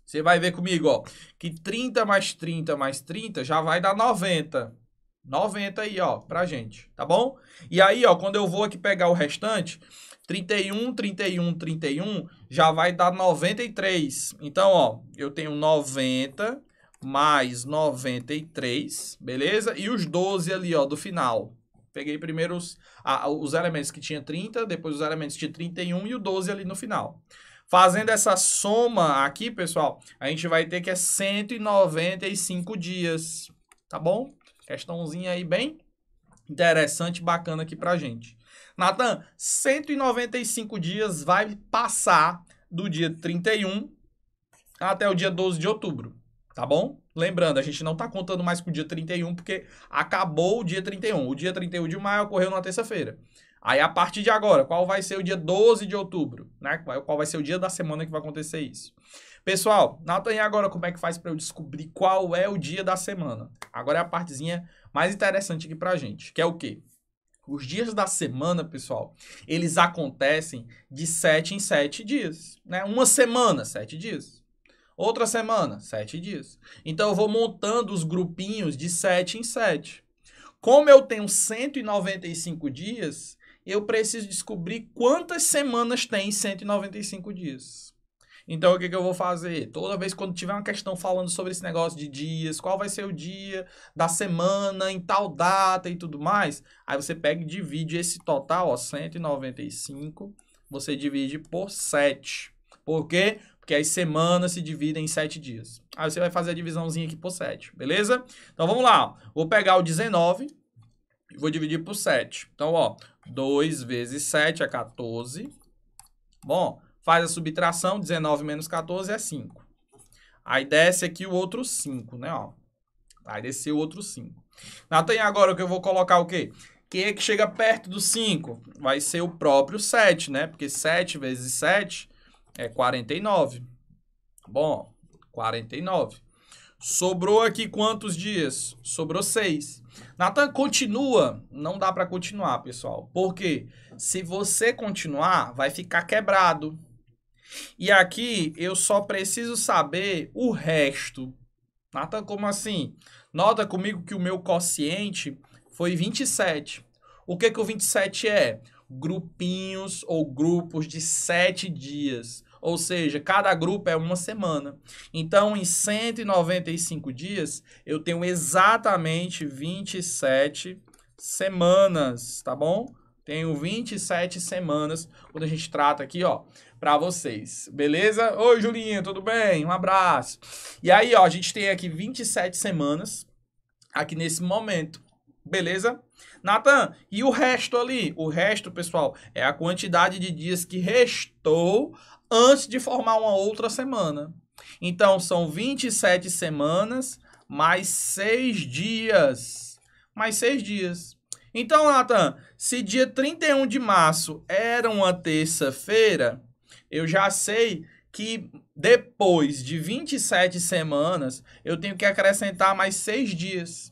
Você vai ver comigo, ó, que 30 mais 30 mais 30 já vai dar 90. 90 aí, ó, pra gente, tá bom? E aí, ó, quando eu vou aqui pegar o restante, 31, 31, 31, já vai dar 93. Então, ó, eu tenho 90 mais 93, beleza? E os 12 ali, ó, do final. Peguei primeiro os elementos que tinha 30, depois os elementos que tinha 31 e o 12 ali no final. Fazendo essa soma aqui, pessoal, a gente vai ter que é 195 dias, tá bom? Questãozinha aí bem interessante, bacana aqui pra gente. Natan, 195 dias vai passar do dia 31 até o dia 12 de outubro, tá bom? Lembrando, a gente não tá contando mais com o dia 31 porque acabou o dia 31. O dia 31 de maio ocorreu na terça-feira. Aí, a partir de agora, qual vai ser o dia 12 de outubro? Né? Qual vai ser o dia da semana que vai acontecer isso? Pessoal, nota aí agora como é que faz para eu descobrir qual é o dia da semana. Agora é a partezinha mais interessante aqui pra gente, que é o quê? Os dias da semana, pessoal, eles acontecem de 7 em 7 dias, né? Uma semana, 7 dias. Outra semana, 7 dias. Então, eu vou montando os grupinhos de 7 em 7. Como eu tenho 195 dias, eu preciso descobrir quantas semanas tem 195 dias. Então, o que eu vou fazer? Toda vez quando tiver uma questão falando sobre esse negócio de dias, qual vai ser o dia da semana, em tal data e tudo mais, aí você pega e divide esse total, ó, 195, você divide por 7. Por quê? Porque as semanas se dividem em 7 dias. Aí você vai fazer a divisãozinha aqui por 7, beleza? Então, vamos lá. Vou pegar o 19 e vou dividir por 7. Então, ó, 2 vezes 7 é 14. Bom, faz a subtração, 19 menos 14 é 5. Aí desce aqui o outro 5, né, ó. Vai descer o outro 5. Então, agora o que eu vou colocar o quê? Quem é que chega perto do 5? Vai ser o próprio 7, né? Porque 7 vezes 7 é 49. Bom, 49. Sobrou aqui quantos dias? Sobrou 6. Natan, continua? Não dá para continuar, pessoal. Por quê? Se você continuar, vai ficar quebrado. E aqui eu só preciso saber o resto. Natan, como assim? Nota comigo que o meu quociente foi 27. O que o 27 é? Grupinhos ou grupos de 7 dias. Ou seja, cada grupo é uma semana. Então, em 195 dias, eu tenho exatamente 27 semanas, tá bom? Tenho 27 semanas quando a gente trata aqui, ó, para vocês. Beleza? Oi, Julinho, tudo bem? Um abraço. E aí, ó, a gente tem aqui 27 semanas aqui nesse momento. Beleza? Natan, e o resto ali? O resto, pessoal, é a quantidade de dias que restou antes de formar uma outra semana. Então, são 27 semanas mais 6 dias. Mais 6 dias. Então, Natan, se dia 31 de março era uma terça-feira, eu já sei que depois de 27 semanas, eu tenho que acrescentar mais 6 dias.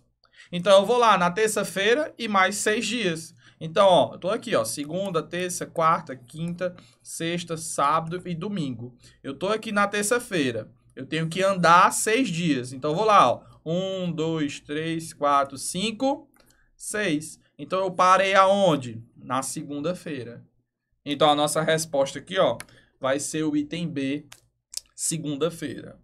Então, eu vou lá na terça-feira e mais 6 dias. Então, ó, eu tô aqui, ó, segunda, terça, quarta, quinta, sexta, sábado e domingo. Eu tô aqui na terça-feira. Eu tenho que andar 6 dias. Então, eu vou lá, ó. 1, 2, 3, 4, 5, 6. Então, eu parei aonde? Na segunda-feira. Então, a nossa resposta aqui, ó, vai ser o item B, segunda-feira.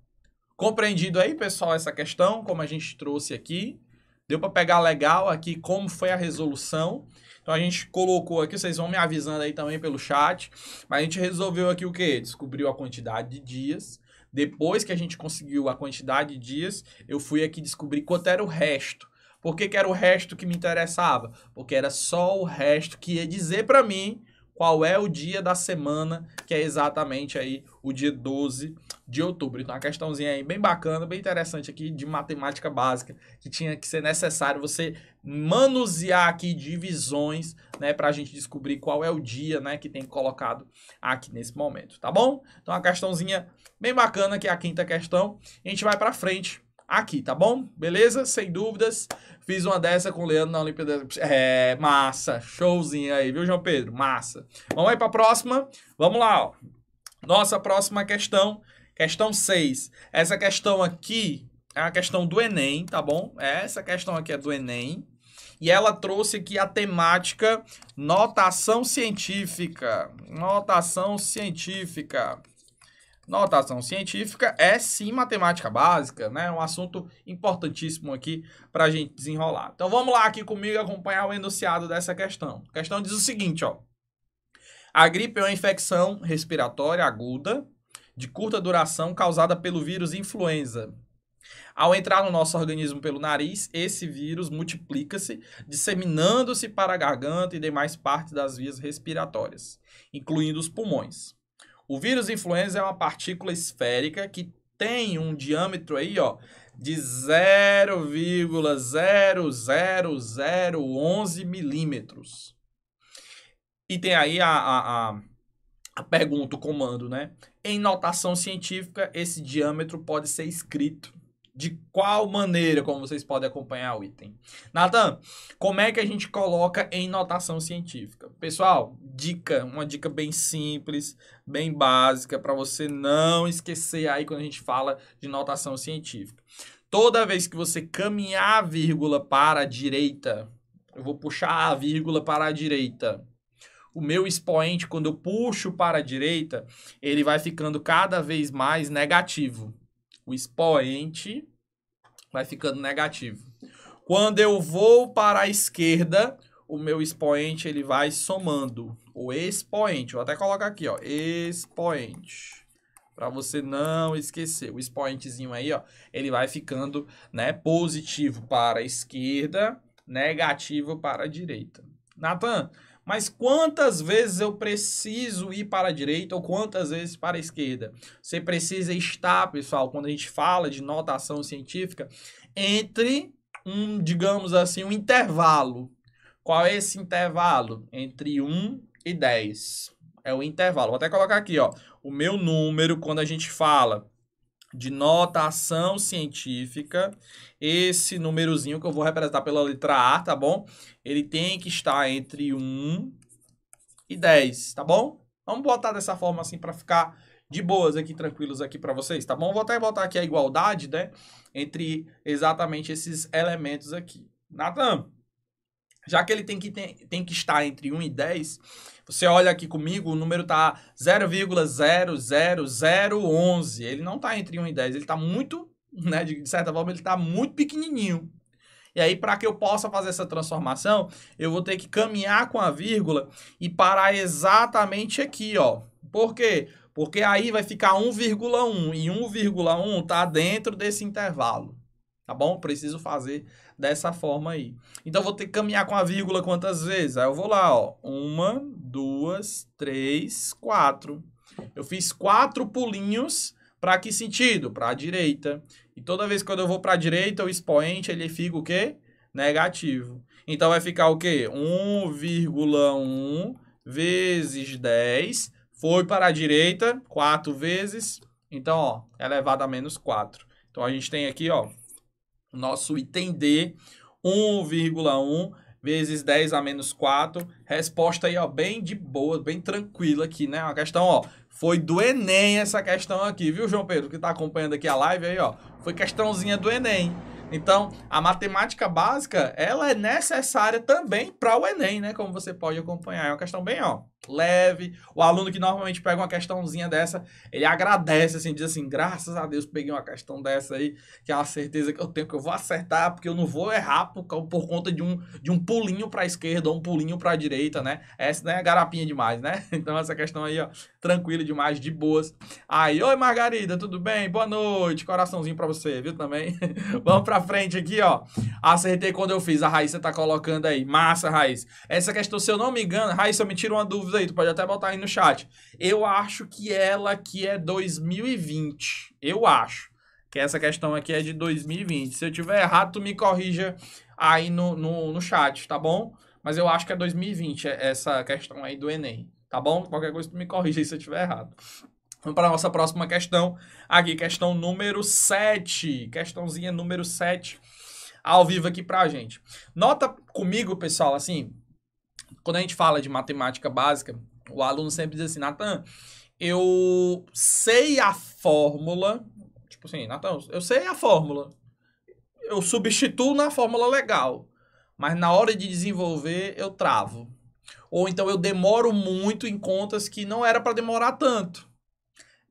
Compreendido aí, pessoal, essa questão, como a gente trouxe aqui? Deu para pegar legal aqui como foi a resolução. Então, a gente colocou aqui, vocês vão me avisando aí também pelo chat. Mas a gente resolveu aqui o quê? Descobriu a quantidade de dias. Depois que a gente conseguiu a quantidade de dias, eu fui aqui descobrir quanto era o resto. Por que era o resto que me interessava? Porque era só o resto que ia dizer para mim qual é o dia da semana, que é exatamente aí o dia 12 de outubro. Então, uma questãozinha aí bem bacana, bem interessante aqui de matemática básica, que tinha que ser necessário você manusear aqui divisões, né, para a gente descobrir qual é o dia, né, que tem colocado aqui nesse momento, tá bom? Então, uma questãozinha bem bacana, que é a quinta questão. A gente vai para frente aqui, tá bom? Beleza? Sem dúvidas. Fiz uma dessa com o Leandro na Olimpíada. É, massa. Showzinho aí, viu, João Pedro? Massa. Vamos aí para a próxima. Vamos lá, ó. Nossa próxima questão. Questão 6. Essa questão aqui é a questão do Enem, tá bom? Essa questão aqui é do Enem. E ela trouxe aqui a temática notação científica. Notação científica. Notação científica é sim matemática básica, né? Um assunto importantíssimo aqui para a gente desenrolar. Então vamos lá aqui comigo acompanhar o enunciado dessa questão. A questão diz o seguinte, ó. A gripe é uma infecção respiratória aguda de curta duração causada pelo vírus influenza. Ao entrar no nosso organismo pelo nariz, esse vírus multiplica-se, disseminando-se para a garganta e demais partes das vias respiratórias, incluindo os pulmões. O vírus influenza é uma partícula esférica que tem um diâmetro aí, ó, de 0,00011 milímetros. E tem aí a pergunta, o comando, né? Em notação científica, esse diâmetro pode ser escrito. De qual maneira, como vocês podem acompanhar o item? Nathan, como é que a gente coloca em notação científica? Pessoal, uma dica bem simples, bem básica, para você não esquecer aí quando a gente fala de notação científica. Toda vez que você caminhar a vírgula para a direita, eu vou puxar a vírgula para a direita. O meu expoente, quando eu puxo para a direita, ele vai ficando cada vez mais negativo. O expoente vai ficando negativo. Quando eu vou para a esquerda, o meu expoente ele vai somando. O expoente, vou até colocar aqui, ó, expoente. Para você não esquecer. O expoentezinho aí, ó, ele vai ficando, né, positivo para a esquerda, negativo para a direita. Nathan, mas quantas vezes eu preciso ir para a direita ou quantas vezes para a esquerda? Você precisa estar, pessoal, quando a gente fala de notação científica, entre digamos assim, um intervalo. Qual é esse intervalo? Entre 1 e 10. É o intervalo. Vou até colocar aqui, ó, o meu número, quando a gente fala de notação científica, esse númerozinho que eu vou representar pela letra A, tá bom? Ele tem que estar entre 1 e 10, tá bom? Vamos botar dessa forma assim para ficar de boas aqui, tranquilos aqui para vocês, tá bom? Vou até botar aqui a igualdade, né? Entre exatamente esses elementos aqui. Nathan, já que ele tem que estar entre 1 e 10, você olha aqui comigo, o número tá 0,00011. Ele não tá entre 1 e 10, ele tá muito, né, de certa forma, ele tá muito pequenininho. E aí, para que eu possa fazer essa transformação, eu vou ter que caminhar com a vírgula e parar exatamente aqui, ó. Por quê? Porque aí vai ficar 1,1 e 1,1 tá dentro desse intervalo. Tá bom? Preciso fazer dessa forma aí. Então, eu vou ter que caminhar com a vírgula quantas vezes? Aí eu vou lá, ó. 1, 2, 3, 4. Eu fiz 4 pulinhos para que sentido? Para a direita. E toda vez que eu vou para a direita, o expoente ele fica o quê? Negativo. Então, vai ficar o quê? 1,1 vezes 10. Foi para a direita, 4 vezes. Então, ó, elevado a menos 4. Então, a gente tem aqui, ó, nosso item D, 1,1 vezes 10 a menos 4. Resposta aí, ó, bem de boa, bem tranquila aqui, né? Uma questão, ó, foi do Enem essa questão aqui, viu, João Pedro, que tá acompanhando aqui a live aí, ó. Foi questãozinha do Enem. Então, a matemática básica, ela é necessária também para o Enem, né? Como você pode acompanhar. É uma questão bem, ó, leve. O aluno que normalmente pega uma questãozinha dessa, ele agradece, assim, diz assim, graças a Deus peguei uma questão dessa aí, que é uma certeza que eu tenho que eu vou acertar, porque eu não vou errar por conta de um pulinho para a esquerda ou um pulinho para a direita, né? Essa não é garapinha demais, né? Então, essa questão aí, ó, tranquila demais, de boas. Aí, oi, Margarida, tudo bem? Boa noite, coraçãozinho para você, viu, também? Vamos para frente aqui, ó. Acertei quando eu fiz. A Raíssa tá colocando aí. Massa, Raíssa. Essa questão, se eu não me engano, Raíssa, me tira uma dúvida aí. Tu pode até botar aí no chat. Eu acho que ela aqui é 2020. Eu acho que essa questão aqui é de 2020. Se eu tiver errado, tu me corrija aí no chat, tá bom? Mas eu acho que é 2020 essa questão aí do Enem, tá bom? Qualquer coisa tu me corrija aí se eu tiver errado. Vamos para a nossa próxima questão. Aqui, questão número 7. Questãozinha número 7. Ao vivo aqui pra gente. Nota comigo, pessoal, assim, quando a gente fala de matemática básica, o aluno sempre diz assim, Nathan, eu sei a fórmula. Tipo assim, Nathan, eu sei a fórmula. Eu substituo na fórmula legal. Mas na hora de desenvolver, eu travo. Ou então eu demoro muito em contas que não era para demorar tanto.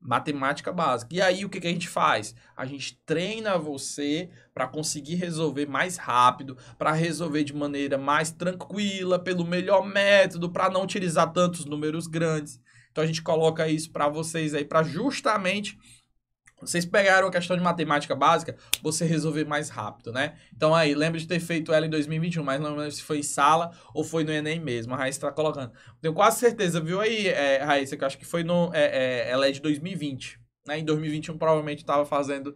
Matemática básica. E aí, o que a gente faz? A gente treina você para conseguir resolver mais rápido, para resolver de maneira mais tranquila, pelo melhor método, para não utilizar tantos números grandes. Então, a gente coloca isso para vocês aí, para justamente vocês pegaram a questão de matemática básica, você resolver mais rápido, né? Então aí, lembra de ter feito ela em 2021, mas não lembro se foi em sala ou foi no Enem mesmo. A Raíssa tá colocando. Tenho quase certeza, viu aí, Raíssa, que eu acho que foi no... ela é de 2020, né? Em 2021 provavelmente estava fazendo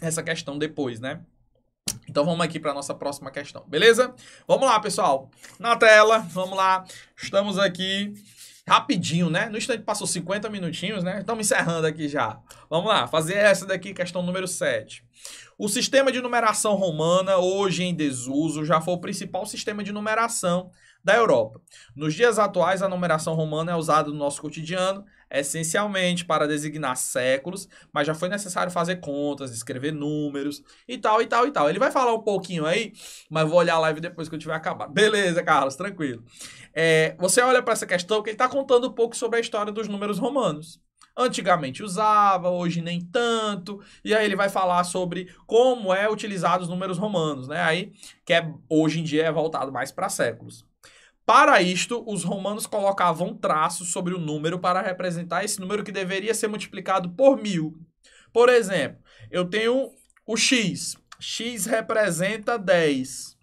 essa questão depois, né? Então vamos aqui para a nossa próxima questão, beleza? Vamos lá, pessoal. Na tela, vamos lá. Estamos aqui rapidinho, né? No instante passou 50 minutinhos, né? Estamos encerrando aqui já. Vamos lá, fazer essa daqui, questão número 7. O sistema de numeração romana, hoje em desuso, já foi o principal sistema de numeração da Europa. Nos dias atuais, a numeração romana é usada no nosso cotidiano, essencialmente para designar séculos, mas já foi necessário fazer contas, escrever números e tal, e tal, e tal. Ele vai falar um pouquinho aí, mas vou olhar a live depois que eu tiver acabado. Beleza, Carlos, tranquilo. Você olha para essa questão que ele está contando um pouco sobre a história dos números romanos. Antigamente usava, hoje nem tanto, e aí ele vai falar sobre como é utilizado os números romanos, né? Aí, hoje em dia é voltado mais para séculos. Para isto, os romanos colocavam traços sobre o número para representar esse número que deveria ser multiplicado por 1000. Por exemplo, eu tenho o x. X representa 10.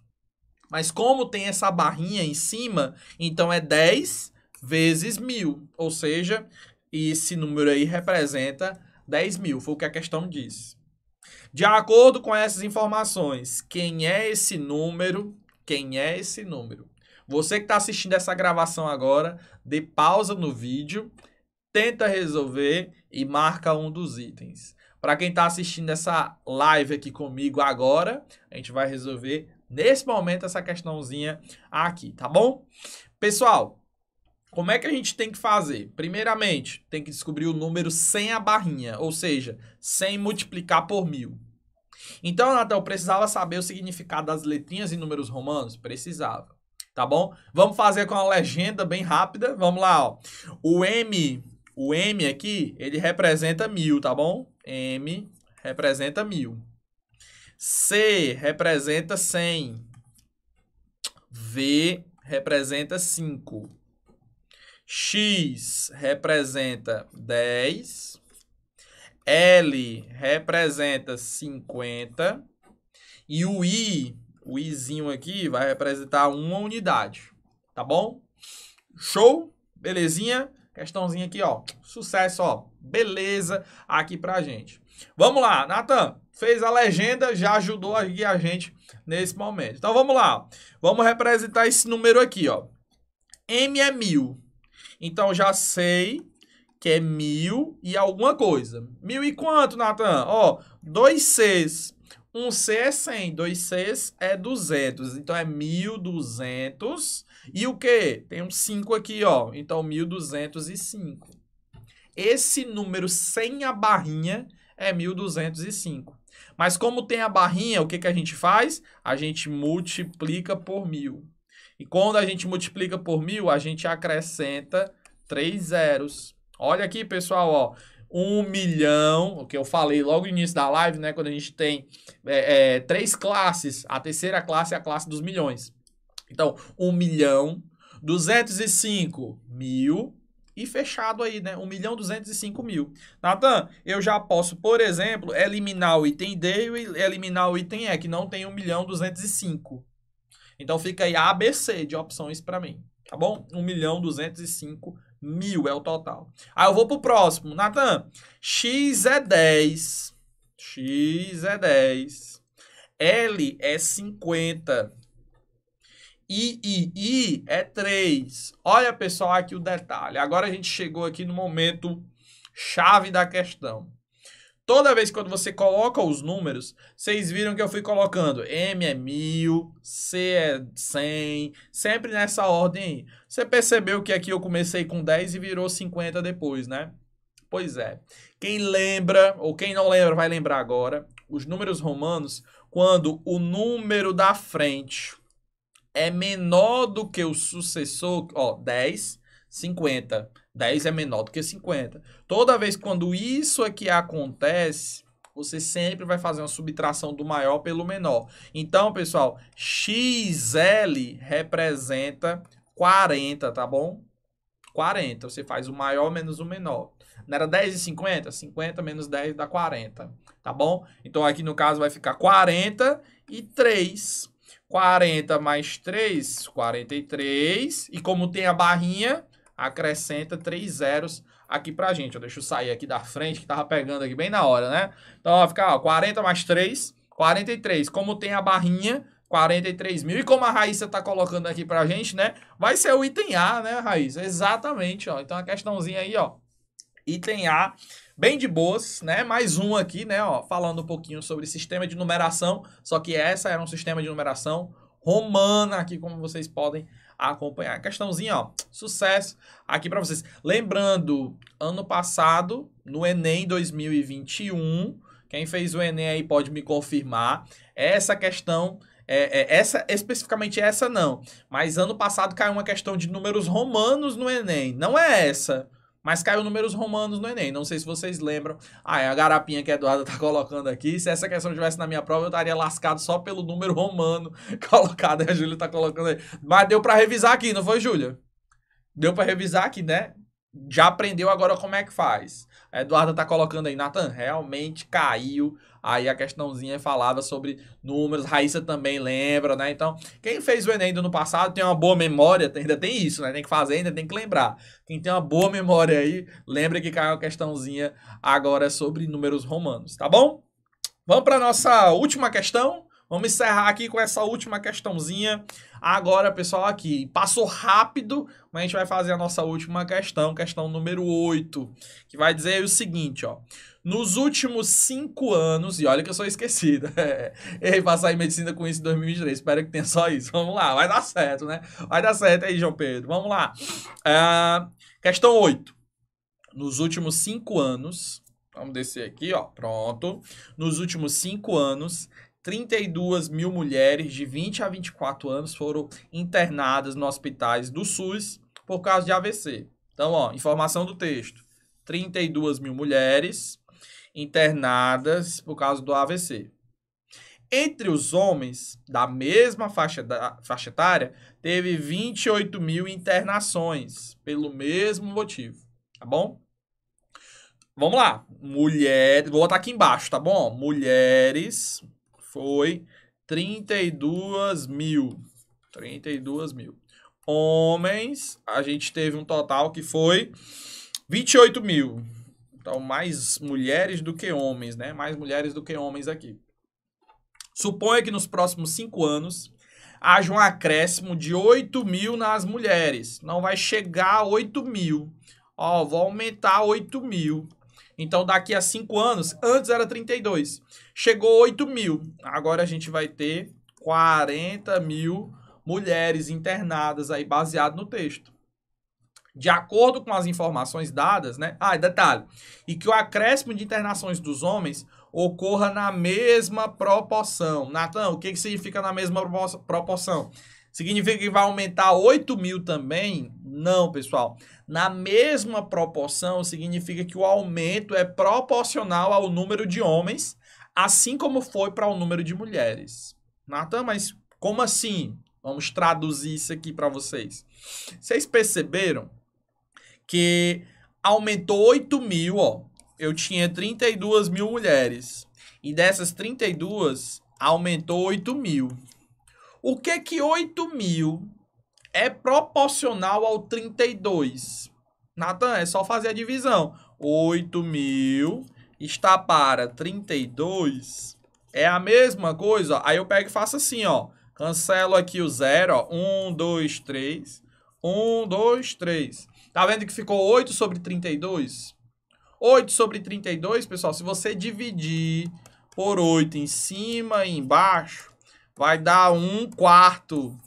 Mas como tem essa barrinha em cima, então é 10 vezes 1000. Ou seja, esse número aí representa 10.000. Foi o que a questão diz. De acordo com essas informações, quem é esse número? Quem é esse número? Você que está assistindo essa gravação agora, dê pausa no vídeo, tenta resolver e marca um dos itens. Para quem está assistindo essa live aqui comigo agora, a gente vai resolver nesse momento essa questãozinha aqui, tá bom? Pessoal, como é que a gente tem que fazer? Primeiramente, tem que descobrir o número sem a barrinha, ou seja, sem multiplicar por 1000. Então, Natal, eu precisava saber o significado das letrinhas em números romanos? Precisava. Tá bom? Vamos fazer com a legenda bem rápida. Vamos lá, ó. O M aqui, ele representa 1000, tá bom? M representa 1000. C representa 100. V representa 5. X representa 10. L representa 50. E o Izinho aqui vai representar uma unidade, tá bom? Show? Belezinha? Questãozinha aqui, ó. Sucesso, ó. Beleza aqui pra gente. Vamos lá, Nathan. Fez a legenda, já ajudou aqui a gente nesse momento. Então, vamos lá. Vamos representar esse número aqui, ó. M é 1000. Então, já sei que é 1000 e alguma coisa. 1000 e quanto, Nathan? Ó, 2 Cs. 1 C é 100, 2 Cs é 200, então é 1200. E o quê? Tem um 5 aqui, ó, então 1205. Esse número sem a barrinha é 1205. Mas como tem a barrinha, o que a gente faz? A gente multiplica por 1000. E quando a gente multiplica por 1000, a gente acrescenta 3 zeros. Olha aqui, pessoal, ó. 1 milhão, o que eu falei logo no início da live, né? Quando a gente tem 3 classes, a terceira classe é a classe dos milhões. Então, 1 milhão, 205 mil e fechado aí, né? 1.205.000. Nathan, eu já posso, por exemplo, eliminar o item D e eliminar o item E, que não tem 1.205. Então, fica aí A, B, C de opções para mim, tá bom? 1.205.000 é o total. Aí eu vou pro próximo. Nathan, X é 10. X é 10. L é 50. I é 3. Olha, pessoal, aqui o detalhe. Agora a gente chegou aqui no momento chave da questão. Toda vez que quando você coloca os números, vocês viram que eu fui colocando M é 1000, C é 100, sempre nessa ordem aí. Você percebeu que aqui eu comecei com 10 e virou 50 depois, né? Pois é. Quem lembra, ou quem não lembra, vai lembrar agora, os números romanos, quando o número da frente é menor do que o sucessor, ó, 10, 50. 10 é menor do que 50. Toda vez quando isso aqui acontece, você sempre vai fazer uma subtração do maior pelo menor. Então, pessoal, XL representa 40, tá bom? 40. Você faz o maior menos o menor. Não era 10 e 50? 50 menos 10 dá 40, tá bom? Então, aqui no caso vai ficar 40 e 3. 40 mais 3, 43. E como tem a barrinha, acrescenta 3 zeros aqui pra gente. Deixa eu sair aqui da frente, que tava pegando aqui bem na hora, né? Então, vai ficar, ó, 40 mais 3, 43. Como tem a barrinha, 43 mil. E como a Raíssa tá colocando aqui pra gente, né? Vai ser o item A, né, Raíssa? Exatamente, ó. Então a questãozinha aí, ó. Item A, bem de boas, né? Mais um aqui, né, ó, falando um pouquinho sobre sistema de numeração, só que essa era um sistema de numeração romana aqui, como vocês podem acompanhar. Questãozinha, ó, sucesso aqui para vocês. Lembrando, ano passado, no Enem 2021, quem fez o Enem aí pode me confirmar, essa questão... essa, especificamente essa não, mas ano passado caiu uma questão de números romanos no Enem, não é essa, mas caiu números romanos no Enem. Não sei se vocês lembram. Ah, é a garapinha que a Eduarda tá colocando aqui. Se essa questão estivesse na minha prova, eu estaria lascado só pelo número romano colocado. A Júlia tá colocando aí. Mas deu para revisar aqui, não foi, Júlia? Deu para revisar aqui, né? Já aprendeu agora como é que faz. A Eduarda tá colocando aí, Nathan, realmente caiu. Aí a questãozinha falava sobre números. Raíssa também lembra, né? Então, quem fez o Enem do ano passado tem uma boa memória, ainda tem isso, né? Tem que fazer, ainda tem que lembrar. Quem tem uma boa memória aí, lembra que caiu a questãozinha agora sobre números romanos, tá bom? Vamos para nossa última questão. Vamos encerrar aqui com essa última questãozinha. Agora, pessoal, aqui, passou rápido, mas a gente vai fazer a nossa última questão, questão número 8, que vai dizer o seguinte, ó. Nos últimos 5 anos, e olha que eu sou esquecido, errei passar em medicina com isso em 2023, espero que tenha só isso. Vamos lá, vai dar certo, né? Vai dar certo aí, João Pedro. Vamos lá. Questão 8. Nos últimos 5 anos, vamos descer aqui, ó, pronto. Nos últimos 5 anos... 32 mil mulheres de 20 a 24 anos foram internadas nos hospitais do SUS por causa de AVC. Então, ó, informação do texto. 32 mil mulheres internadas por causa do AVC. Entre os homens da mesma faixa etária, teve 28 mil internações pelo mesmo motivo, tá bom? Vamos lá. Mulheres, vou botar aqui embaixo, tá bom? Mulheres... Foi 32 mil. 32 mil. Homens, a gente teve um total que foi 28 mil. Então, mais mulheres do que homens, né? Mais mulheres do que homens aqui. Suponha que nos próximos 5 anos haja um acréscimo de 8 mil nas mulheres. Não vai chegar a 8 mil. Ó, vou aumentar 8 mil. Então, daqui a 5 anos, antes era 32. Chegou 8 mil. Agora a gente vai ter 40 mil mulheres internadas aí, baseado no texto. De acordo com as informações dadas, né? Ah, detalhe. E que o acréscimo de internações dos homens ocorra na mesma proporção. Nathan, o que significa na mesma proporção? Significa que vai aumentar 8 mil também? Não, pessoal. Na mesma proporção, significa que o aumento é proporcional ao número de homens, assim como foi para o número de mulheres. Nathan, mas como assim? Vamos traduzir isso aqui para vocês. Vocês perceberam que aumentou 8 mil, ó. Eu tinha 32 mil mulheres. E dessas 32, aumentou 8 mil. O que 8 mil é proporcional ao 32? Nathan, é só fazer a divisão. 8 mil está para 32. É a mesma coisa? Ó. Aí eu pego e faço assim, ó. Cancelo aqui o 0, ó. 1, 2, 3. 1, 2, 3. Tá vendo que ficou 8 sobre 32? 8 sobre 32, pessoal, se você dividir por 8 em cima e embaixo, vai dar 1/4.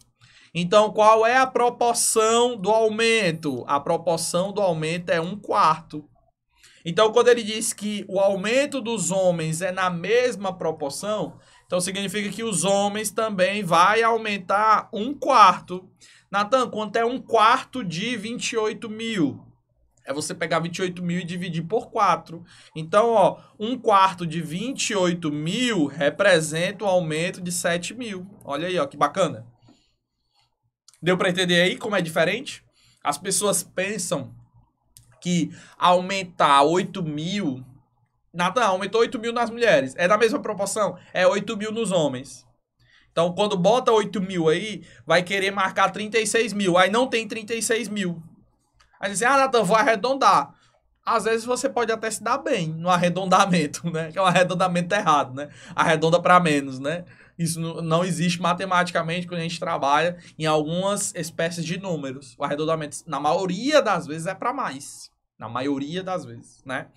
Então, qual é a proporção do aumento? A proporção do aumento é 1/4. Então, quando ele diz que o aumento dos homens é na mesma proporção, então significa que os homens também vai aumentar 1/4. Nathan, quanto é 1/4 de 28 mil? É você pegar 28 mil e dividir por 4. Então, ó, 1/4 de 28 mil representa um aumento de 7 mil. Olha aí, ó, que bacana. Deu para entender aí como é diferente? As pessoas pensam que aumentar 8 mil... Nada, aumentou 8 mil nas mulheres. É da mesma proporção? É 8 mil nos homens. Então, quando bota 8 mil aí, vai querer marcar 36 mil. Aí não tem 36 mil. Aí diz assim, ah, Nathan, vou arredondar. Às vezes você pode até se dar bem no arredondamento, né? Que é um arredondamento errado, né? Arredonda para menos, né? Isso não existe matematicamente quando a gente trabalha em algumas espécies de números. O arredondamento, na maioria das vezes, é para mais. Na maioria das vezes, né?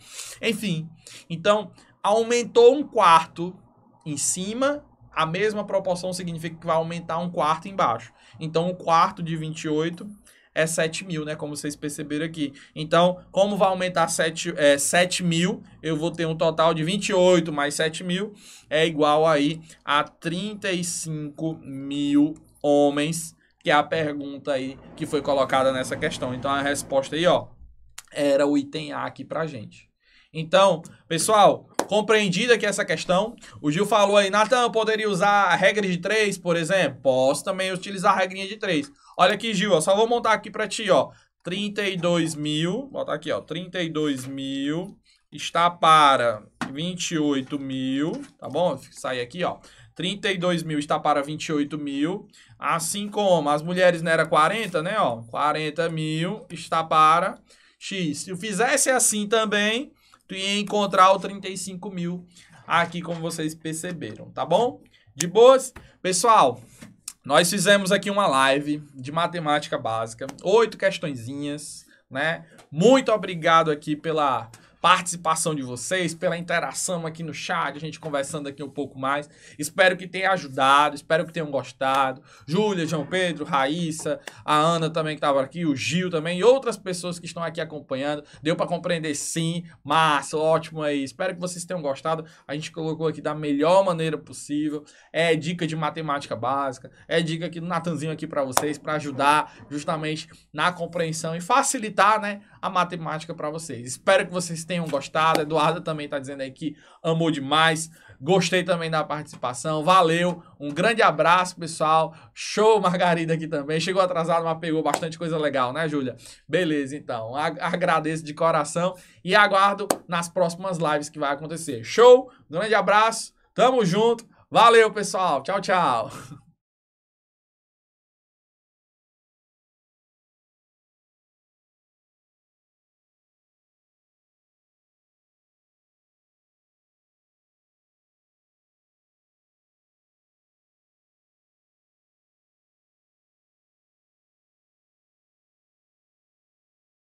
Enfim, então, aumentou 1/4 em cima, a mesma proporção significa que vai aumentar 1/4 embaixo. Então, 1/4 de 28 é 7.000, né? Como vocês perceberam aqui. Então, como vai aumentar 7.000, eu vou ter um total de 28 mais 7.000, é igual aí a 35.000 homens, que é a pergunta aí que foi colocada nessa questão. Então, a resposta aí, ó, era o item A aqui pra gente. Então, pessoal, compreendida aqui essa questão, o Gil falou aí, Natan, eu poderia usar a regra de 3, por exemplo? Posso também utilizar a regrinha de 3. Olha aqui, Gil, ó, só vou montar aqui pra ti, ó, 32.000, botar aqui, ó, 32.000 está para 28.000, tá bom? Sai aqui, ó, 32.000 está para 28.000, assim como as mulheres não era 40, né, ó, 40.000 está para X. Se eu fizesse assim também, tu ia encontrar o 35.000 aqui, como vocês perceberam, tá bom? De boas? Pessoal, nós fizemos aqui uma live de matemática básica, 8 questõezinhas, né? Muito obrigado aqui pela participação de vocês, pela interação aqui no chat, a gente conversando aqui um pouco mais. Espero que tenha ajudado, espero que tenham gostado. Júlia, João Pedro, Raíssa, a Ana também que estava aqui, o Gil também e outras pessoas que estão aqui acompanhando. Deu para compreender sim, massa, ótimo aí. Espero que vocês tenham gostado. A gente colocou aqui da melhor maneira possível. É dica de matemática básica, é dica aqui do Natanzinho aqui para vocês, para ajudar justamente na compreensão e facilitar, né, a matemática para vocês. Espero que vocês tenham gostado. Eduardo também está dizendo aí que amou demais. Gostei também da participação. Valeu. Um grande abraço, pessoal. Show, Margarida aqui também. Chegou atrasado, mas pegou bastante coisa legal, né, Júlia? Beleza, então. Agradeço de coração e aguardo nas próximas lives que vai acontecer. Show. Grande abraço. Tamo junto. Valeu, pessoal. Tchau, tchau.